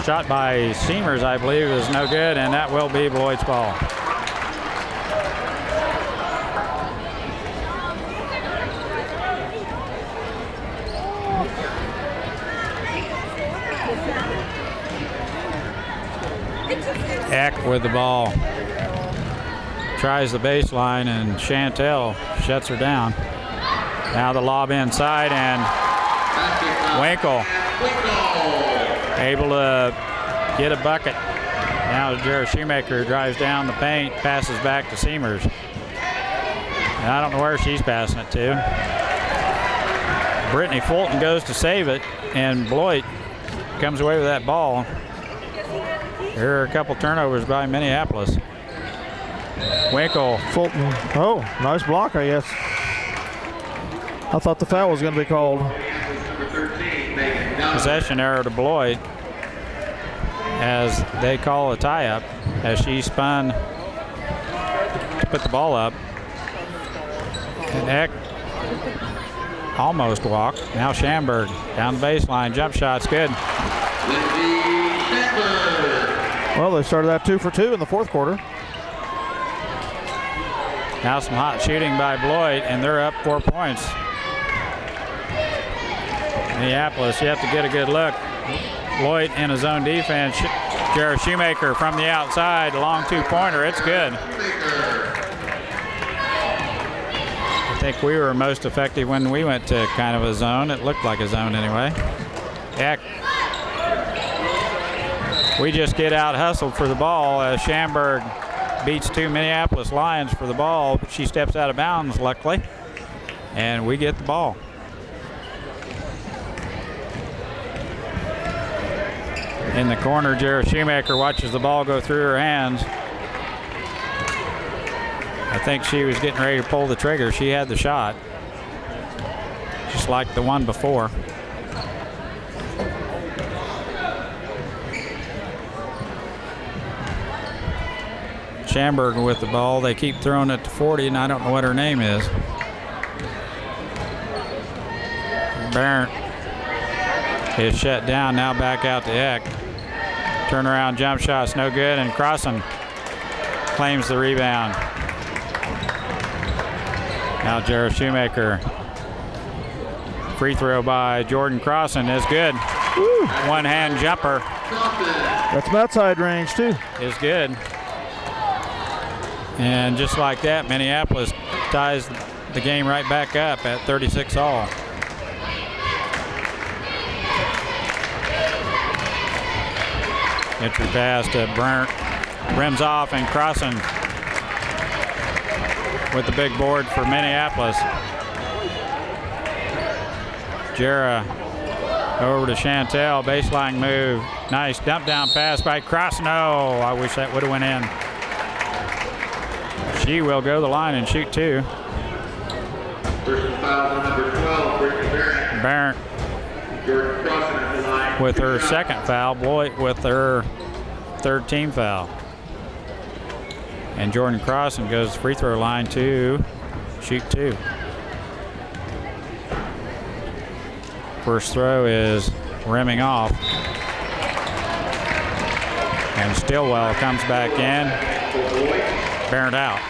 Shot by Seamers, I believe, is no good, and that will be Beloit's ball. Eck with the ball. Tries the baseline, and Chantel shuts her down. Now the lob inside, and Winkle able to get a bucket. Now Jared Shoemaker drives down the paint, passes back to Seamers. And I don't know where she's passing it to. Brittany Fulton goes to save it, and Beloit comes away with that ball. Here are a couple turnovers by Minneapolis. Winkle. Fulton. Oh, nice block, I guess. I thought the foul was going to be called. Possession error to Beloit as they call a tie-up as she spun to put the ball up. And Eck almost walked. Now Schamberg down the baseline. Jump shot's good. Well, they started out 2 for 2 in the fourth quarter. Now some hot shooting by Beloit, and they're up 4 points. Minneapolis, you have to get a good look. Beloit in a zone defense. Jared Shoemaker from the outside, long 2-pointer. It's good. I think we were most effective when we went to kind of a zone. It looked like a zone anyway. Heck. We just get out hustled for the ball as Schamberg beats 2 Minneapolis Lions for the ball, but she steps out of bounds, luckily, and we get the ball. In the corner, Jared Shoemaker watches the ball go through her hands. I think she was getting ready to pull the trigger. She had the shot, just like the one before. Schamberg with the ball. They keep throwing it to 40, and I don't know what her name is. Barrett is shut down. Now back out to Eck. Turnaround jump shot's no good, and Crossan claims the rebound. Now Jared Shoemaker. Free throw by Jordan Crossan is good. Woo. One-hand jumper. That's from outside range, too. Is good. And just like that, Minneapolis ties the game right back up at 36 all. Entry pass to Burnt. Rims off, and Crossan with the big board for Minneapolis. Jera over to Chantel. Baseline move. Nice dump down pass by Crossan. Oh, I wish that would have went in. She will go to the line and shoot 2. Personal foul number 12, Brittany Barrett. Barrett Jordan Crossan at the line. with her second foul. Beloit with her third team foul. And Jordan Crossan goes to free throw line to shoot 2. First throw is rimming off. And Stillwell comes back in. Barrett out.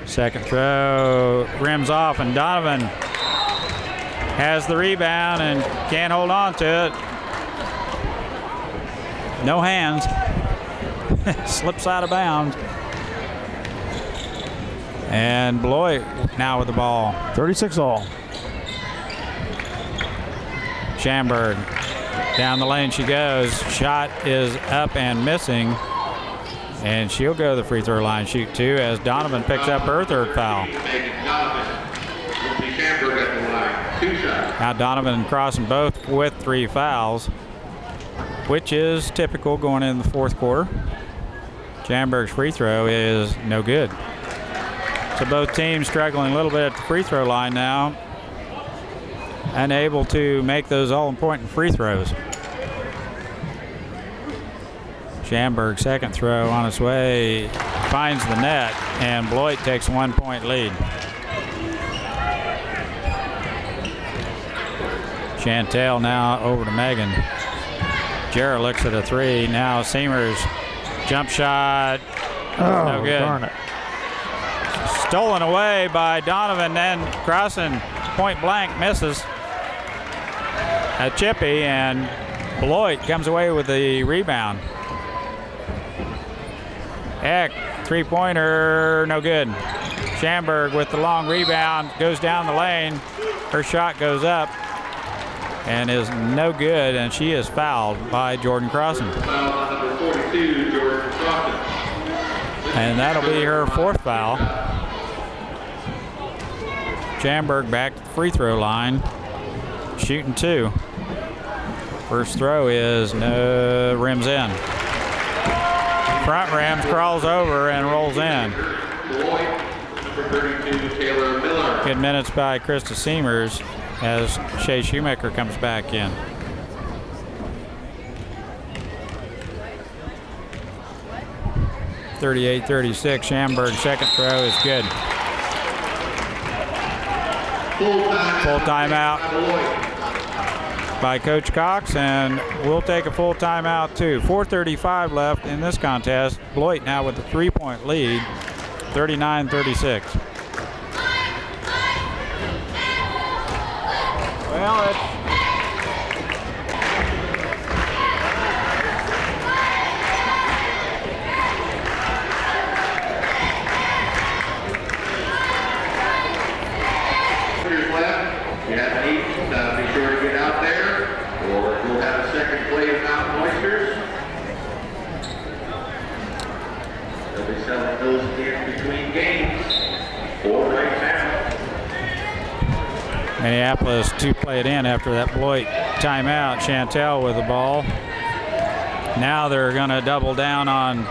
Second throw rims off, and Donovan has the rebound and can't hold on to it. No hands. Slips out of bounds. And Beloit now with the ball. 36 all. Schamberg down the lane she goes. Shot is up and missing. And she'll go to the free throw line, shoot 2, as Donovan picks up her third foul. Now Donovan and Crossan both with 3 fouls, which is typical going in the fourth quarter. Schamberg's free throw is no good. So both teams struggling a little bit at the free throw line now, unable to make those all-important free throws. Schamberg second throw on its way, finds the net, and Beloit takes a 1-point lead. Chantel now over to Megan. Jera looks at a 3. Now Seamers jump shot. Oh, no good. Darn it. Stolen away by Donovan, then Crossan point blank misses. A chippy, and Beloit comes away with the rebound. Eck, 3-pointer, no good. Schamberg with the long rebound, goes down the lane. Her shot goes up and is no good, and she is fouled by Jordan Crossan. Foul on number 42, Jordan Crossan. And that'll be her 4th foul. Schamberg back to the free throw line, shooting 2. First throw is no, rims in. Front rims, crawls over and rolls in. Beloit, number 32, Taylor Miller. Good minutes by Krista Seamers as Shea Shoemaker comes back in. (38-36). Schamberg's second throw is good. Full timeout by Coach Cox, and we'll take a full timeout too. 4:35 left in this contest. Beloit now with a 3-point lead, 39-36. Well, it's left. You have an 8. Be sure to get out there, or you'll have a second play of Mountain Oysters. They'll be selling those in between games, or right now. Minneapolis to play it in after that Beloit timeout. Chantel with the ball. Now they're going to double down on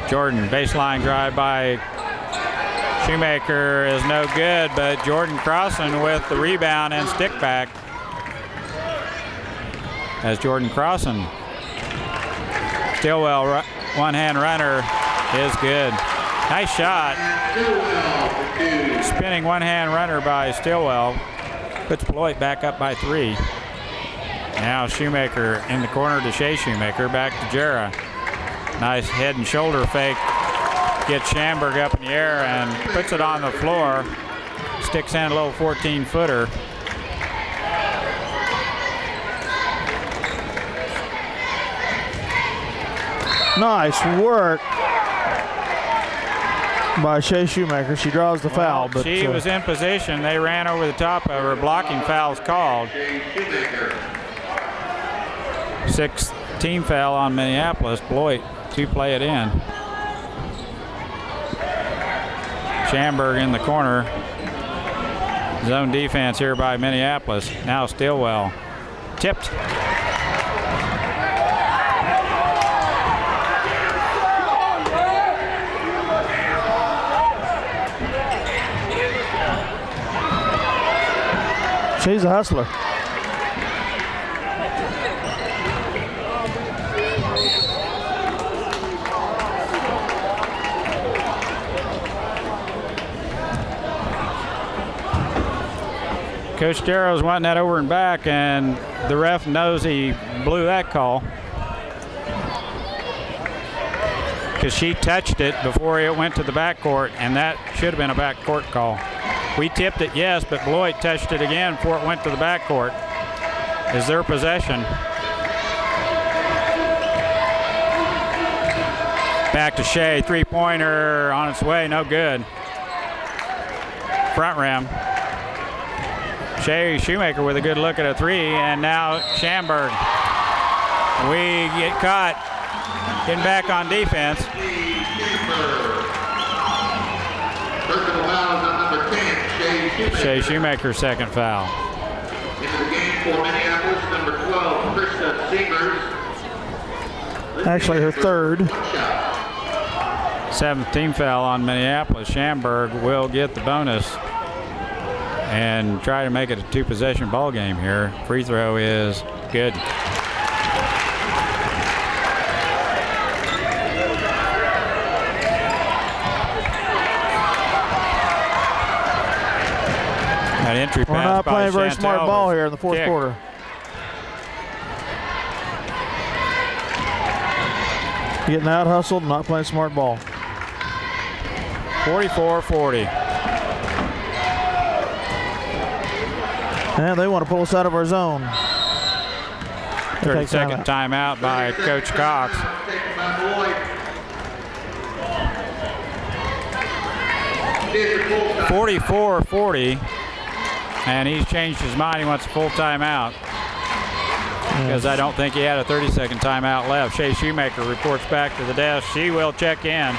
Jordan. Baseline drive by Shoemaker is no good, but Jordan Crossan with the rebound and stick back. As Jordan Crossan. Stillwell, one-hand runner is good. Nice shot. Spinning one-hand runner by Stillwell. Puts Beloit back up by 3. Now Shoemaker in the corner to Shea Shoemaker. Back to Jera. Nice head and shoulder fake. Gets Schamberg up in the air and puts it on the floor. Sticks in a little 14-footer. Nice work by Shea Shoemaker. She draws the foul, but she was in position. They ran over the top of her. Blocking fouls called. 6th team foul on Minneapolis. Beloit to play it in. Schamberg in the corner. Zone defense here by Minneapolis. Now Stillwell. Tipped. She's a hustler. Coach Darrow's wanting that over and back, and the ref knows he blew that call because she touched it before it went to the backcourt, and that should have been a backcourt call. We tipped it, yes, but Beloit touched it again before it went to the backcourt. Is their possession. Back to Shea, 3-pointer on its way, no good. Front rim. Shea Shoemaker with a good look at a 3, and now Schamberg. We get caught getting back on defense. Personal foul is on number 10, Shea Shoemaker's second foul. Into the game for Minneapolis, number 12, Krista Seamers. Actually, her 3rd. 7th team foul on Minneapolis. Schamberg will get the bonus and try to make it a 2-possession ball game here. Free throw is good. That entry pass. We're not playing very Chantel smart ball was here in the 4th kicked. quarter. Getting out hustled, not playing smart ball. 44-40. And they want to pull us out of our zone. 30-second timeout by Coach Cox. 44-40, and he's changed his mind. He wants a full timeout because I don't think he had a 30-second timeout left. Shea Shoemaker reports back to the desk. She will check in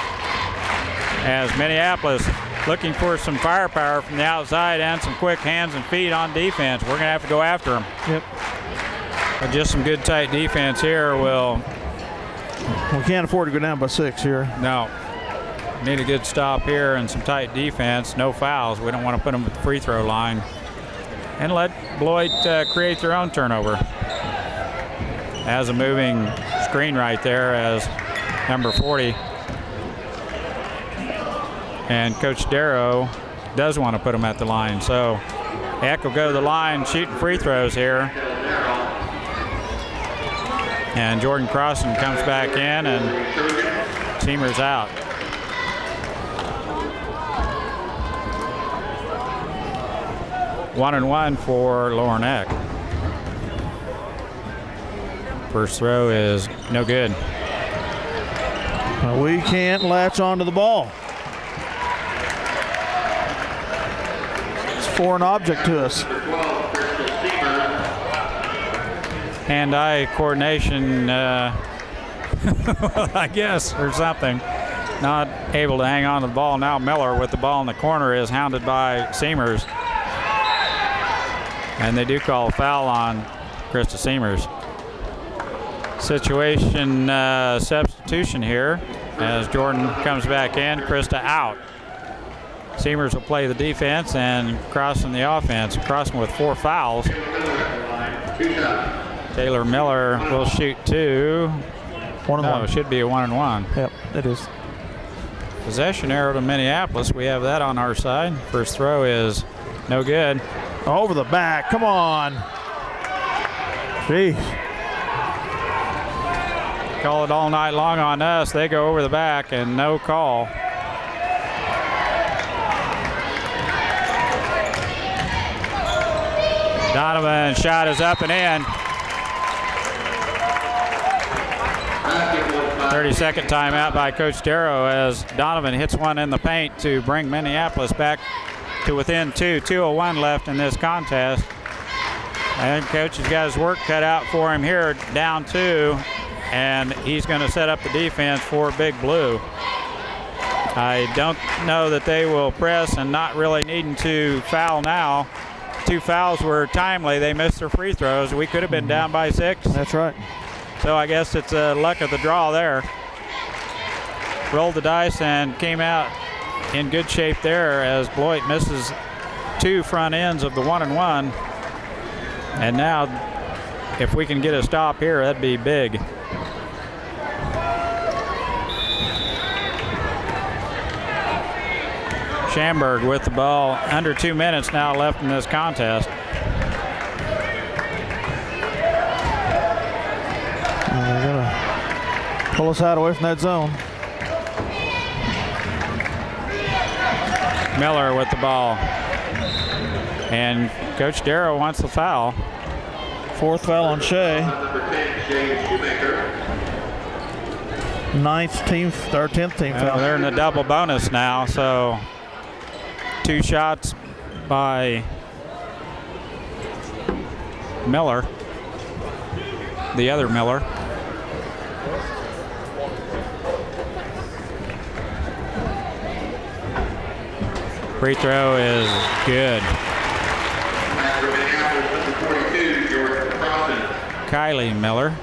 as Minneapolis looking for some firepower from the outside and some quick hands and feet on defense. We're going to have to go after them. Yep. But just some good tight defense here will. We can't afford to go down by 6 here. No. Need a good stop here and some tight defense. No fouls. We don't want to put them at the free throw line. And let Beloit create their own turnover. Has a moving screen right there as number 40. And Coach Darrow does want to put them at the line. So Eck will go to the line shooting free throws here. And Jordan Crossan comes back in and Seamer's out. One and one for Lauren Eck. First throw is no good. We can't latch onto the ball. It's a foreign object to us. Hand-eye coordination, I guess, or something. Not able to hang on to the ball. Now Miller with the ball in the corner is hounded by Seamers. And they do call a foul on Krista Seamers. Situation substitution here as Jordan comes back in, Krista out. Seamers will play the defense and Crossan the offense. Crossan with 4 fouls. Taylor Miller will shoot 2. 1 and 1. It should be a 1 and 1. Yep, it is. Possession arrow to Minneapolis. We have that on our side. First throw is no good. Over the back. Come on. Jeez. Call it all night long on us. They go over the back and no call. Donovan shot is up and in. 30-second timeout by Coach Darrow as Donovan hits one in the paint to bring Minneapolis back to within 2. 2:01 left in this contest. And Coach has got his work cut out for him here, down 2, and he's going to set up the defense for Big Blue. I don't know that they will press and not really needing to foul now. 2 fouls were timely. They missed their free throws. We could have been down by 6. That's right. So I guess it's a luck of the draw there. Rolled the dice and came out in good shape there as Beloit misses 2 front ends of the 1 and 1. And now if we can get a stop here, that'd be big. Schamberg with the ball. Under 2 minutes now left in this contest. They're gonna pull us out away from that zone. Miller with the ball. And Coach Darrow wants the foul. 4th foul on Shea. 9th team, or 10th team foul. They're in the double bonus now, so 2 shots by Miller, the other Miller. Free throw is good. Kylie Miller.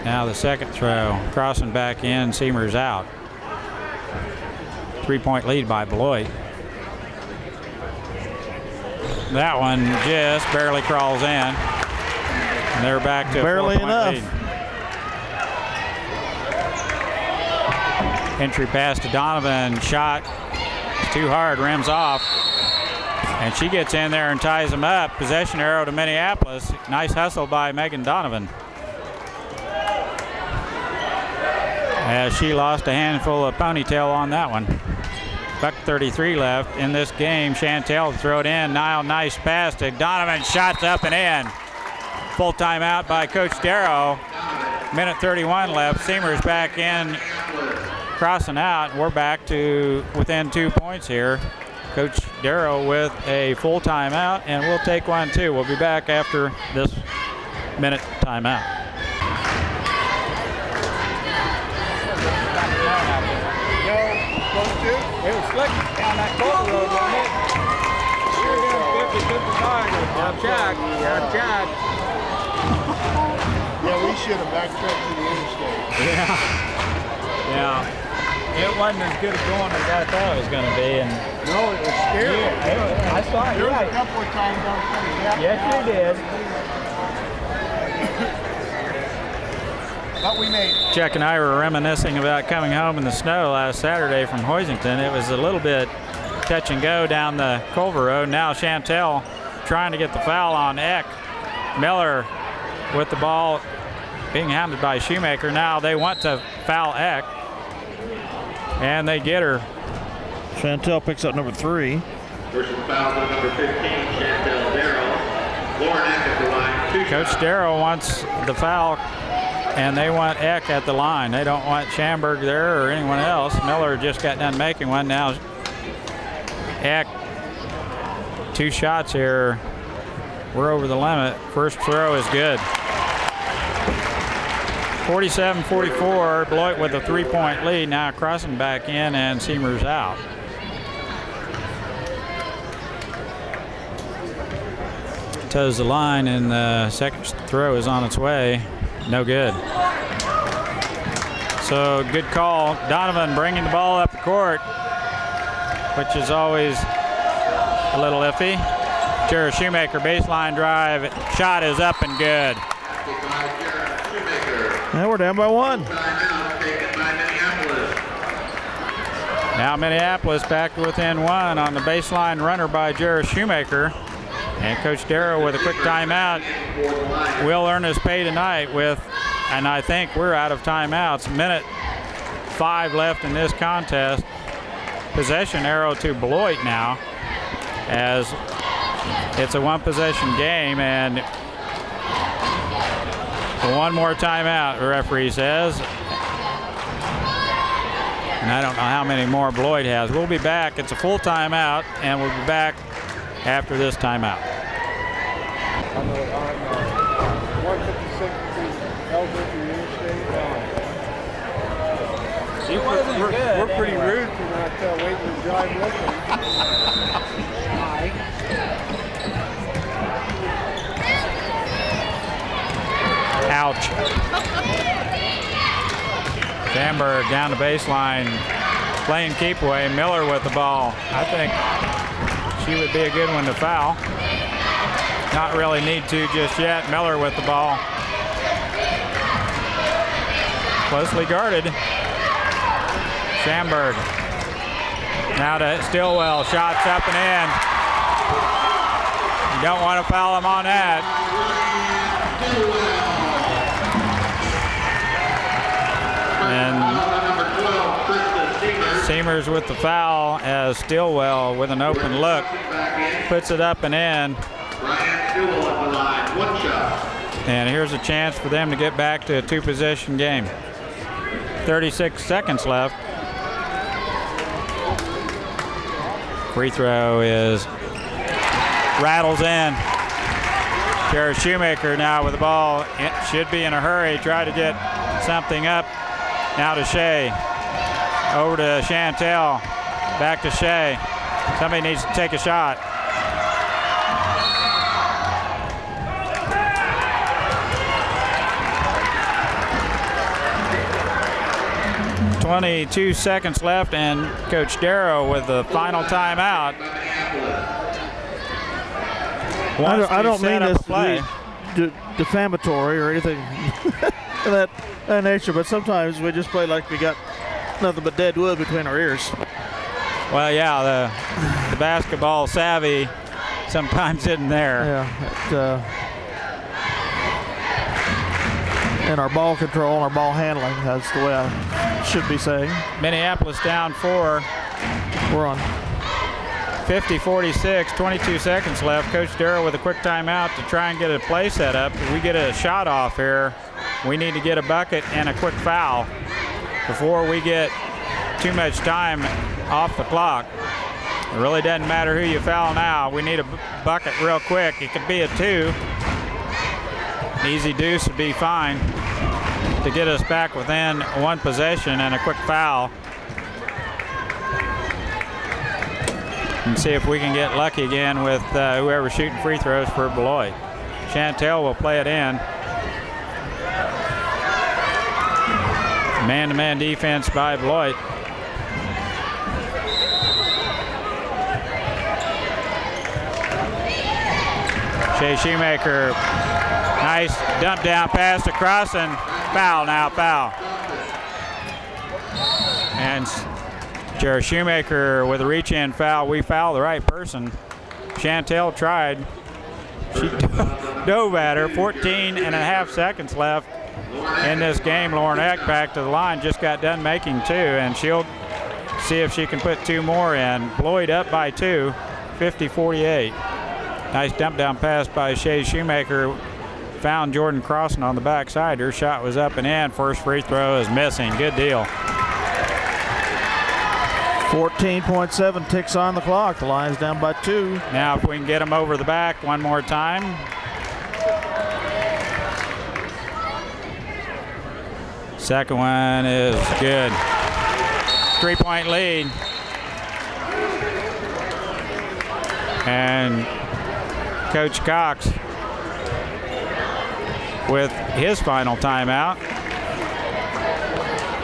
Now the second throw. Crossan back in, Seamer's out. 3-point lead by Beloit. That one just barely crawls in. And they're back to barely a 4-point enough. lead. Entry pass to Donovan. Shot. It's too hard. Rims off. And she gets in there and ties them up. Possession arrow to Minneapolis. Nice hustle by Megan Donovan. As she lost a handful of ponytail on that one. $1:33 left in this game. Chantel to throw it in. Nile, nice pass to Donovan. Shots up and in. Full timeout by Coach Darrow. 1:31 left. Seamer's back in crossing out. We're back to within 2 points here. Coach Darrow with a full timeout, and we'll take one too. We'll be back after this minute timeout. It was slick down that corner road, wasn't it? Sure did. 50-55. Now check. Yeah, we should have backtracked to the interstate. Yeah. It wasn't as good a going as I thought it was going to be. And No, it was scary. I saw it. There was a couple of times I was kind of yapping Yes, you did. But we made it. Chuck and I were reminiscing about coming home in the snow last Saturday from Hoisington. It was a little bit touch and go down the Culver Road. Now Chantel trying to get the foul on Eck. Miller with the ball being hounded by Shoemaker. Now they want to foul Eck, and they get her. Chantel picks up number 3. Personal foul on number 15, Chantel Darrow. Lauren Eck at the line. 2 Coach shots. Darrow wants the foul, and they want Eck at the line. They don't want Schamberg there or anyone else. Miller just got done making one. Now Eck, 2 shots here. We're over the limit. First throw is good. 47-44, Beloit with a 3-point lead. Now crossing back in, and Seamer's out. Toes the line, and the second throw is on its way. No good. So good call. Donovan bringing the ball up the court, which is always a little iffy. Jared Shoemaker, baseline drive. Shot is up and good. And we're down by 1. Timeout taken by Minneapolis. Now Minneapolis back to within 1 on the baseline runner by Jared Shoemaker. And Coach Darrow with a quick timeout will earn his pay tonight with, and I think we're out of timeouts. Minute 5 left in this contest. Possession arrow to Beloit now, as it's a 1-possession game, and one more timeout, the referee says. And I don't know how many more Beloit has. We'll be back. It's a full timeout, and we'll be back after this timeout. On 156 Elbert Interstate. She wasn't good. We're pretty rude for not waiting to drive looking. Ouch. Schamberg down the baseline, playing keep away. Miller with the ball. I think she would be a good one to foul. Not really need to just yet. Miller with the ball. Closely guarded. Schamberg. Now to Stillwell. Shots up and in. You don't want to foul him on that. And Seamers with the foul, as Stillwell with an open look puts it up and in. And here's a chance for them to get back to a 2-possession game. 36 seconds left. Free throw is rattles in. Jared Shoemaker now with the ball. It should be in a hurry. Try to get something up. Now to Shea. Over to Chantel. Back to Shea. Somebody needs to take a shot. .22 seconds left, and Coach Darrow with the final timeout. I don't mean this to be defamatory or anything of that nature, but sometimes we just play like we got nothing but dead wood between our ears. Well, yeah, the basketball savvy sometimes isn't there. Yeah, and our ball control and our ball handling, that's the way I should be saying. Minneapolis down 4. We're on 50-46, 22 seconds left. Coach Darrow with a quick timeout to try and get a play set up. If we get a shot off here, we need to get a bucket and a quick foul before we get too much time off the clock. It really doesn't matter who you foul now. We need a bucket real quick. It could be a 2. Easy deuce would be fine to get us back within 1 possession and a quick foul. And see if we can get lucky again with whoever's shooting free throws for Beloit. Chantel will play it in. Man-to-man defense by Beloit. Shea Shoemaker, nice dump down pass to Cross, and foul now, foul. And Jared Shoemaker with a reach-in foul. We foul the right person. Chantel tried. She dove at her. 14 and a half seconds left in this game. Lauren Eck back to the line, just got done making 2, and she'll see if she can put 2 more in. Beloit up by 2, 50-48. Nice dump down pass by Shea Shoemaker. Found Jordan Crossan on the backside. Her shot was up and in. First free throw is missing. Good deal. 14.7 ticks on the clock. The Lions down by 2. Now if we can get them over the back one more time. Second one is good. 3-point lead. And Coach Cox with his final timeout.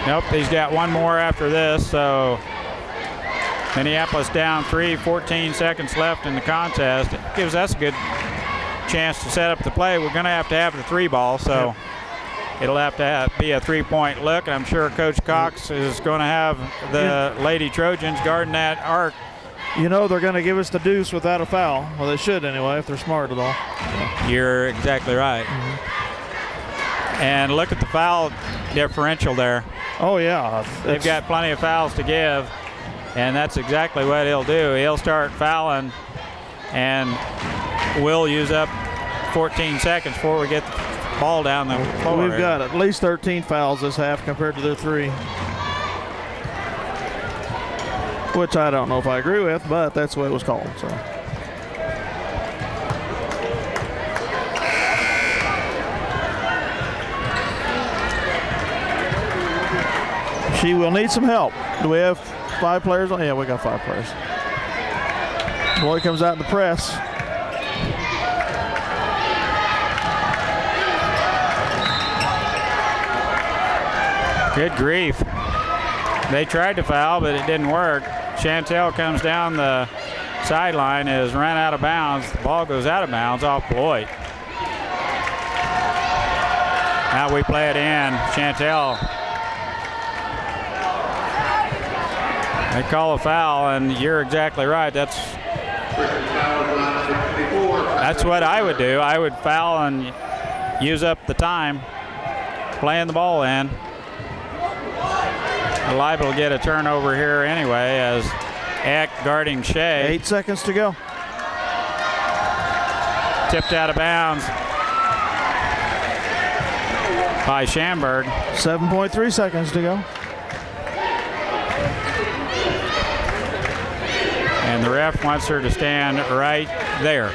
Nope, he's got one more after this, so Minneapolis down 3, 14 seconds left in the contest. It gives us a good chance to set up the play. We're going to have the 3 ball, so it'll have to be a 3-point look. And I'm sure Coach Cox is going to have the Lady Trojans guarding that arc. You know they're going to give us the deuce without a foul. Well, they should anyway, if they're smart at all. You're exactly right. And look at the foul differential there. Oh, yeah. They've got plenty of fouls to give, and that's exactly what he'll do. He'll start fouling, and we'll use up 14 seconds before we get the ball down the floor. We've got at least 13 fouls this half compared to their 3. Which I don't know if I agree with, but that's the way it was called. So. She will need some help. Do we have 5 players? Yeah, we got 5 players. Beloit comes out in the press. Good grief. They tried to foul, but it didn't work. Chantel comes down the sideline, is run out of bounds. The ball goes out of bounds off Beloit. Now we play it in. Chantel. They call a foul, and you're exactly right. That's what I would do. I would foul and use up the time playing the ball in. Liable to get a turnover here anyway, as Eck guarding Shea. 8 seconds to go. Tipped out of bounds by Schamberg. 7.3 seconds to go. And the ref wants her to stand right there.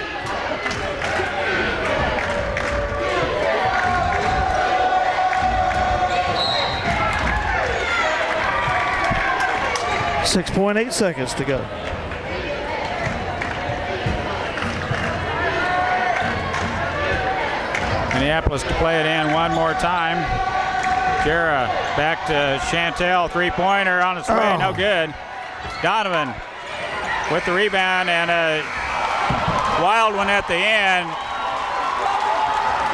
.8 seconds to go. Minneapolis to play it in one more time. Jara back to Chantel, 3-pointer on its way, no good. Donovan with the rebound and a wild one at the end.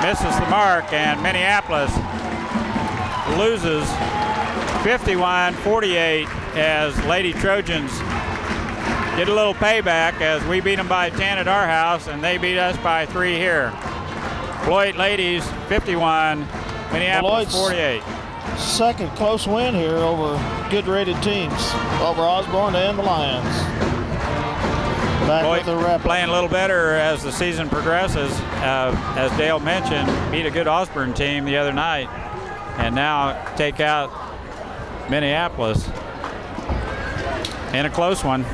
Misses the mark, and Minneapolis loses 51-48 as Lady Trojans get a little payback as we beat them by 10 at our house and they beat us by 3 here. Beloit Ladies 51, Minneapolis Beloit's 48. Second close win here over good rated teams, over Osborne and the Lions. Back with the rep. Playing a little better as the season progresses. As Dale mentioned, beat a good Osborne team the other night and now take out Minneapolis. in a close one,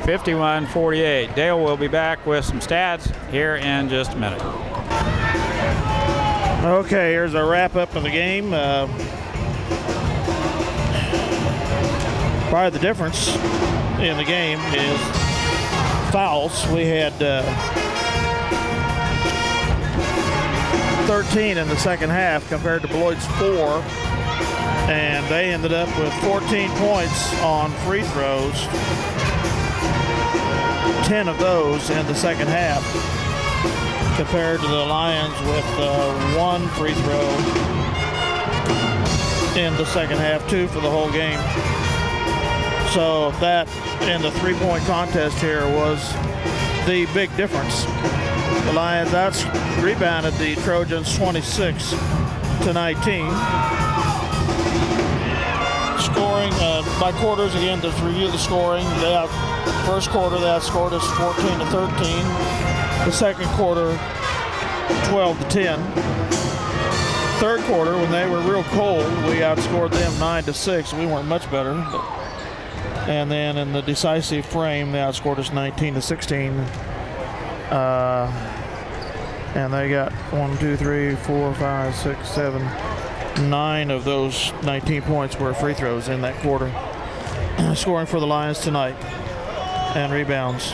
51-48. Dale will be back with some stats here in just a minute. Okay, here's a wrap-up of the game. Probably the difference in the game is fouls. We had 13 in the second half compared to Beloit's 4, and they ended up with 14 points on free throws, 10 of those in the second half, compared to the Lions with 1 free throw in the second half, 2 for the whole game. So that in the three-point contest here was the big difference. The Lions rebounded the Trojans 26-19. Scoring by quarters again. Let's review the scoring. First quarter they outscored us 14-13. The second quarter 12-10. Third quarter, when they were real cold, we outscored them 9-6. We weren't much better. And then in the decisive frame, they outscored us 19-16. And they got 1, 2, 3, 4, 5, 6, 7, 9 of those 19 points were free throws in that quarter. Scoring for the Lions tonight. And rebounds.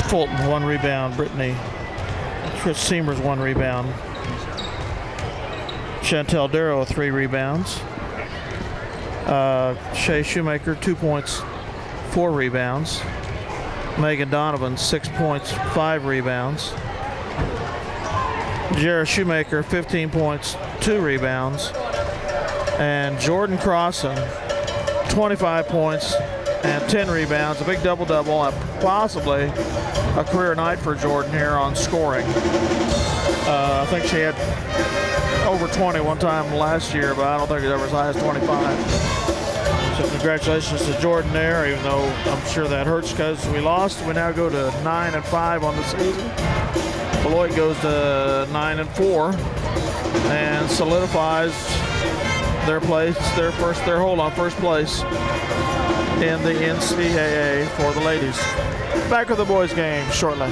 Fulton, 1 rebound. Brittany. Chris Seamers, 1 rebound. Chantel Darrow, 3 rebounds. Shay Shoemaker, 2 points, 4 rebounds. Megan Donovan, 6 points, 5 rebounds. Jarrah Shoemaker, 15 points, 2 rebounds. And Jordan Crossan, 25 points and 10 rebounds. A big double-double, and possibly a career night for Jordan here on scoring. I think she had over 20 one time last year, but I don't think it ever as high as 25. So congratulations to Jordan there, even though I'm sure that hurts because we lost. We now go to 9-5 on the season. Beloit goes to 9-4 and solidifies their place, their hold on first place in the NCAA for the ladies. Back with the boys game shortly.